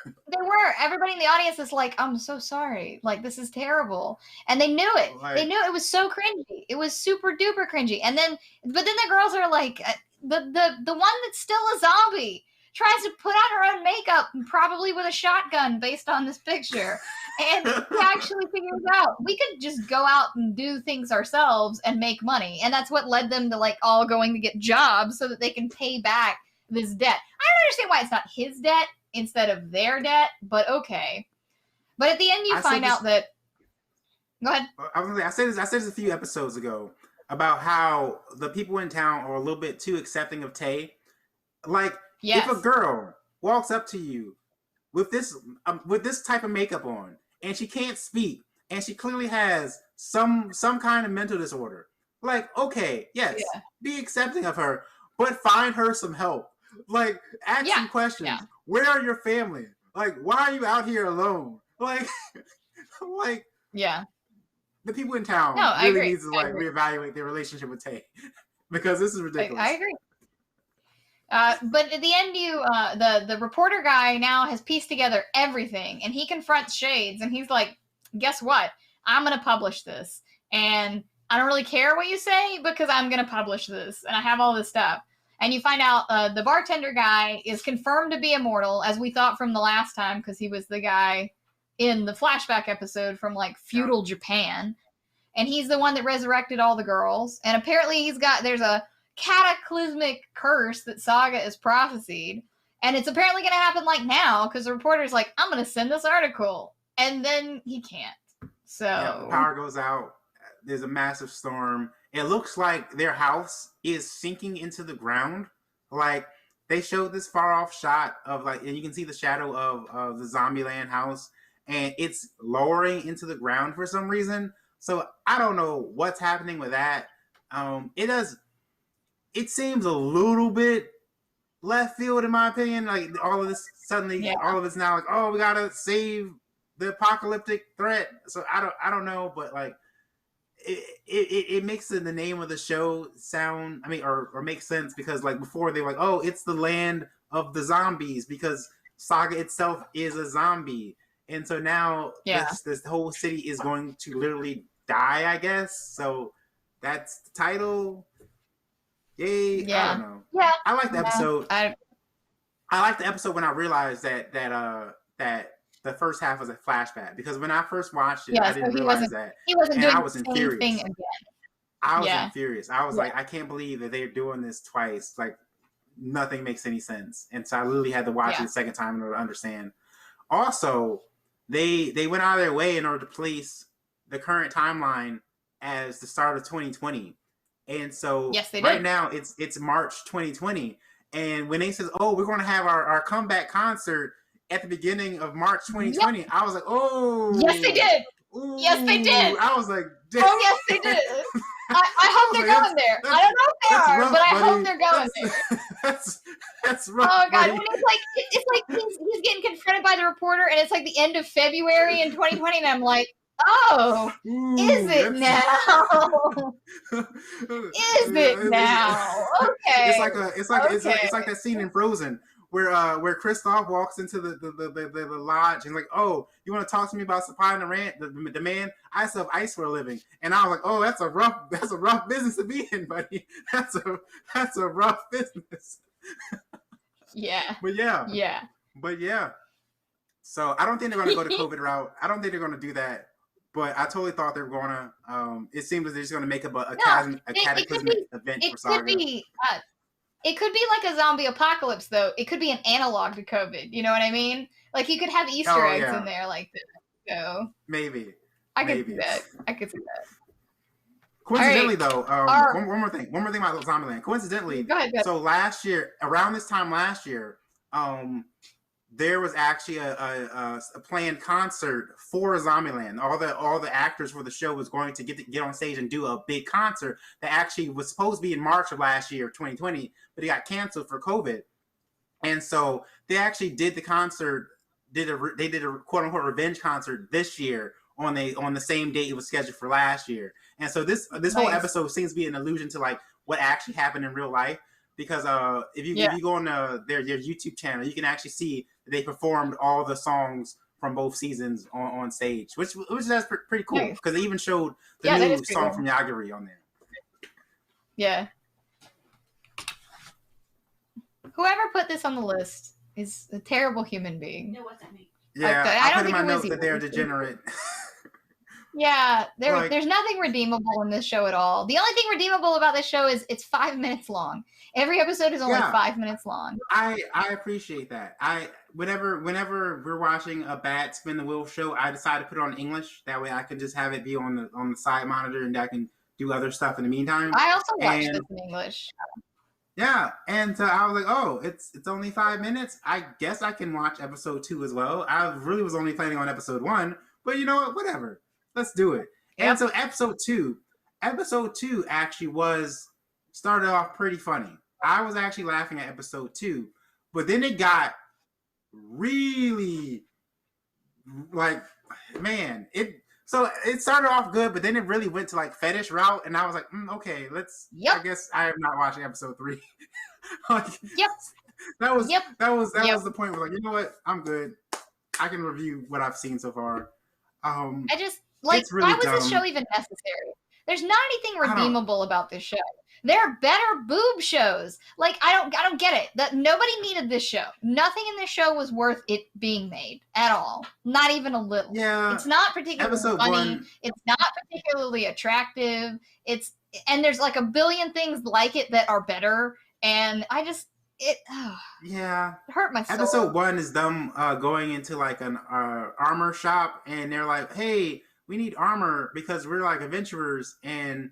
They were. Everybody in the audience is like, I'm so sorry. Like, this is terrible. And they knew it. They knew it was so cringy. It was super duper cringy. And then, but then the girls are like, the one that's still a zombie tries to put on her own makeup, probably with a shotgun based on this picture. And he actually figures out we could just go out and do things ourselves and make money. And that's what led them to like all going to get jobs so that they can pay back this debt. I don't understand why it's not his debt instead of their debt, but okay. But at the end, you find out that. Go ahead. I said this a few episodes ago about how the people in town are a little bit too accepting of Tay. Like, if a girl walks up to you with this type of makeup on, and she can't speak, and she clearly has some kind of mental disorder, like, okay, be accepting of her, but find her some help. Like, ask some questions. Yeah. Where are your family? Like, why are you out here alone? Like, the people in town really need to like reevaluate their relationship with Tay because this is ridiculous. I agree. But at the end, the reporter guy now has pieced together everything, and he confronts Shades, and he's like, "Guess what? I'm gonna publish this, and I don't really care what you say because I'm gonna publish this, and I have all this stuff." And you find out the bartender guy is confirmed to be immortal, as we thought from the last time, because he was the guy in the flashback episode from like feudal Japan, and he's the one that resurrected all the girls. And apparently there's a cataclysmic curse that Saga has prophesied, and it's apparently going to happen like now because the reporter's like, I'm going to send this article, and then he can't. So the power goes out. There's a massive storm. It looks like their house is sinking into the ground. Like, they showed this far off shot of like, and you can see the shadow of the Zombieland house, and it's lowering into the ground for some reason. So I don't know what's happening with that. It seems a little bit left field in my opinion. Like all of this suddenly, all of it's now like, oh, we gotta save the apocalyptic threat. So I don't know, but like it makes the name of the show sound, I mean, or make sense because like before they're like, oh, it's the land of the zombies because Saga itself is a zombie, and so now this whole city is going to literally die, I guess. So that's the title. Yay! I don't know. Yeah, I like the episode. I like the episode when I realized that the first half was a flashback, because when I first watched it, I didn't realize that. He wasn't doing the same thing again. I was infurious. I was like, I can't believe that they're doing this twice. Like, nothing makes any sense. And so I literally had to watch it a second time in order to understand. Also, they went out of their way in order to place the current timeline as the start of 2020. And so right now it's March 2020. And when they said, oh, we're going to have our comeback concert at the beginning of March 2020, I was like, oh. Yes, they did. Ooh. Yes, they did. I was like, damn. Oh, yes, they did. I hope they're going there. I don't know if they are, rough, but I hope they're going there. That's rough. Oh, God. When it's like he's getting confronted by the reporter, and it's like the end of February in 2020, and I'm like, oh, is it now? Is it now? Okay. It's like that scene in Frozen where Kristoff walks into the lodge and like, oh, you want to talk to me about supply and demand? I sell ice for a living, and I was like, oh, that's a rough business to be in, buddy. That's a rough business. Yeah. But yeah. Yeah. But yeah. So I don't think they're going to go the COVID route. I don't think they're going to do that. But I totally thought they were going to. It seems like they're just going to make up a cataclysmic event for Saga. It could be like a zombie apocalypse, though. It could be an analog to COVID. You know what I mean? Like you could have Easter eggs in there, like this. So maybe I could see that. Coincidentally, though, one more thing about Zombieland. Coincidentally, go ahead. So last year, around this time last year, there was actually a planned concert for Zombieland. All the actors for the show was going to get on stage and do a big concert that actually was supposed to be in March of last year, 2020, but it got canceled for COVID. And so they actually did the concert. They did a quote unquote revenge concert this year on the same date it was scheduled for last year. And so this whole episode seems to be an allusion to like what actually happened in real life. Because if you go on their YouTube channel, you can actually see they performed all the songs from both seasons on stage, which that's pretty cool. Because they even showed the new song from Yagiri on there. Yeah. Whoever put this on the list is a terrible human being. It wasn't me. Yeah, I put in my notes that they're degenerate. Yeah, there's nothing redeemable in this show at all. The only thing redeemable about this show is it's 5 minutes long. Every episode is only 5 minutes long. I appreciate that. Whenever we're watching a bad spin the wheel show, I decide to put it on English. That way I can just have it be on the side monitor and I can do other stuff in the meantime. I also watch this in English. Yeah, and so I was like, oh, it's only 5 minutes. I guess I can watch episode 2 as well. I really was only planning on episode 1, but you know what? Whatever. Let's do it. Yep. And so episode two actually started off pretty funny. I was actually laughing at episode 2, but then it got really like, man, it started off good, but then it really went to like fetish route, and I was like, okay, I guess I am not watching episode 3. That was the point. Where like, you know what, I'm good. I can review what I've seen so far. I just like, really why was this show even necessary? There's not anything redeemable about this show. There are better boob shows. Like, I don't get it. That nobody needed this show. Nothing in this show was worth it being made at all. Not even a little. Yeah. It's not particularly funny. It's not particularly attractive. And there's like a billion things like it that are better. And it hurt my soul. Episode 1 is them going into like an armor shop, and they're like, hey, we need armor because we're like adventurers, and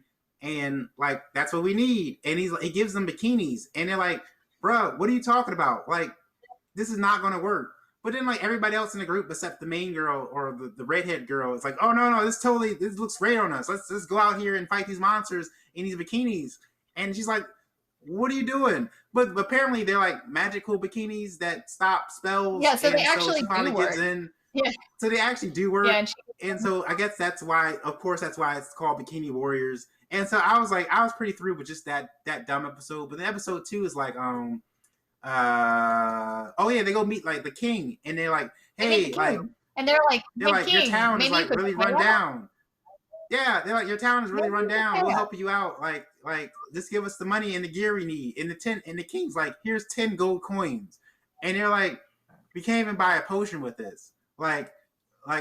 like that's what we need. And he gives them bikinis, and they're like, bro, what are you talking about? Like, this is not gonna work. But then like everybody else in the group except the main girl or the redhead girl, it's like, oh no, this looks great on us. Let's go out here and fight these monsters in these bikinis. And she's like, what are you doing? But apparently they're like magical bikinis that stop spells. Yeah, so they actually do work. Yeah. So they actually do work. Yeah, and so I guess that's why it's called Bikini Warriors. And so I was pretty through with just that dumb episode. But then episode 2 is like, they go meet like the king, and they're like, hey, and they're like, your town is like really run down. Yeah, they're like, your town is really run down. We'll help you out. Like, just give us the money and the gear we need. And the king's like, here's 10 gold coins. And they're like, we can't even buy a potion with this. Like,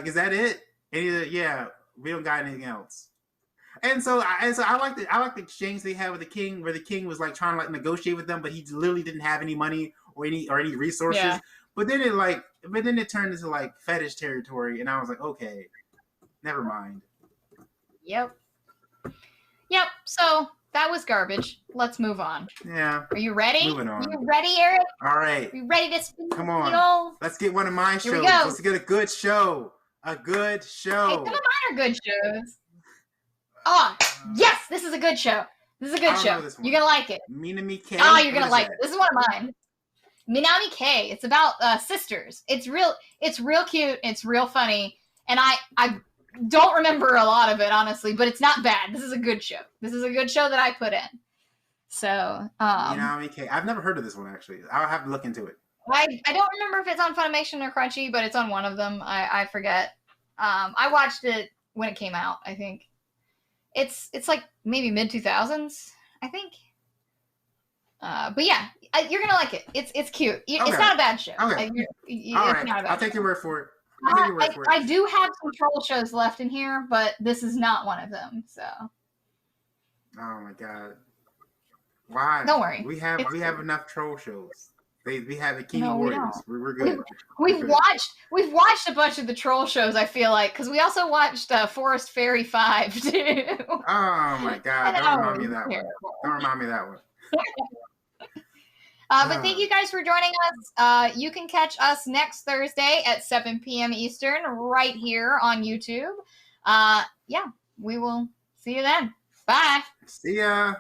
is that it? And he's like, yeah, we don't got anything else. And so I like the exchange they had with the king, where the king was like trying to like negotiate with them, but he literally didn't have any money or any resources. Yeah. But then it turned into like fetish territory, and I was like, okay, never mind. Yep. So that was garbage. Let's move on. Yeah. Are you ready? Moving on. Are you ready, Erik? All right. Are you ready to spin? Come on. Let's get one of my shows. Let's get a good show. A good show. Hey, some of mine are good shows. Oh, yes, this is a good show. This is a good show. You're going to like it. Minami K. Oh, you're going to like it. This is one of mine. Minami K. It's about sisters. It's real cute. It's real funny. And I don't remember a lot of it, honestly, but it's not bad. This is a good show. This is a good show that I put in. So, Minami K. I've never heard of this one, actually. I'll have to look into it. I don't remember if it's on Funimation or Crunchy, but it's on one of them. I forget. I watched it when it came out. I think it's like maybe mid 2000s. I think. But yeah, you're gonna like it. It's cute. Okay. It's not a bad show. Okay. All right. I'll take your word for it. I do have some troll shows left in here, but this is not one of them. So. Oh my god. Why? Don't worry. We have enough troll shows. We have Bikini Warriors. We're good. We've watched a bunch of the troll shows. I feel like because we also watched Forest Fairy 5 too. Oh my god! Don't remind me of that one. Don't remind me of that one. But thank you guys for joining us. You can catch us next Thursday at 7 p.m. Eastern right here on YouTube. Yeah, we will see you then. Bye. See ya.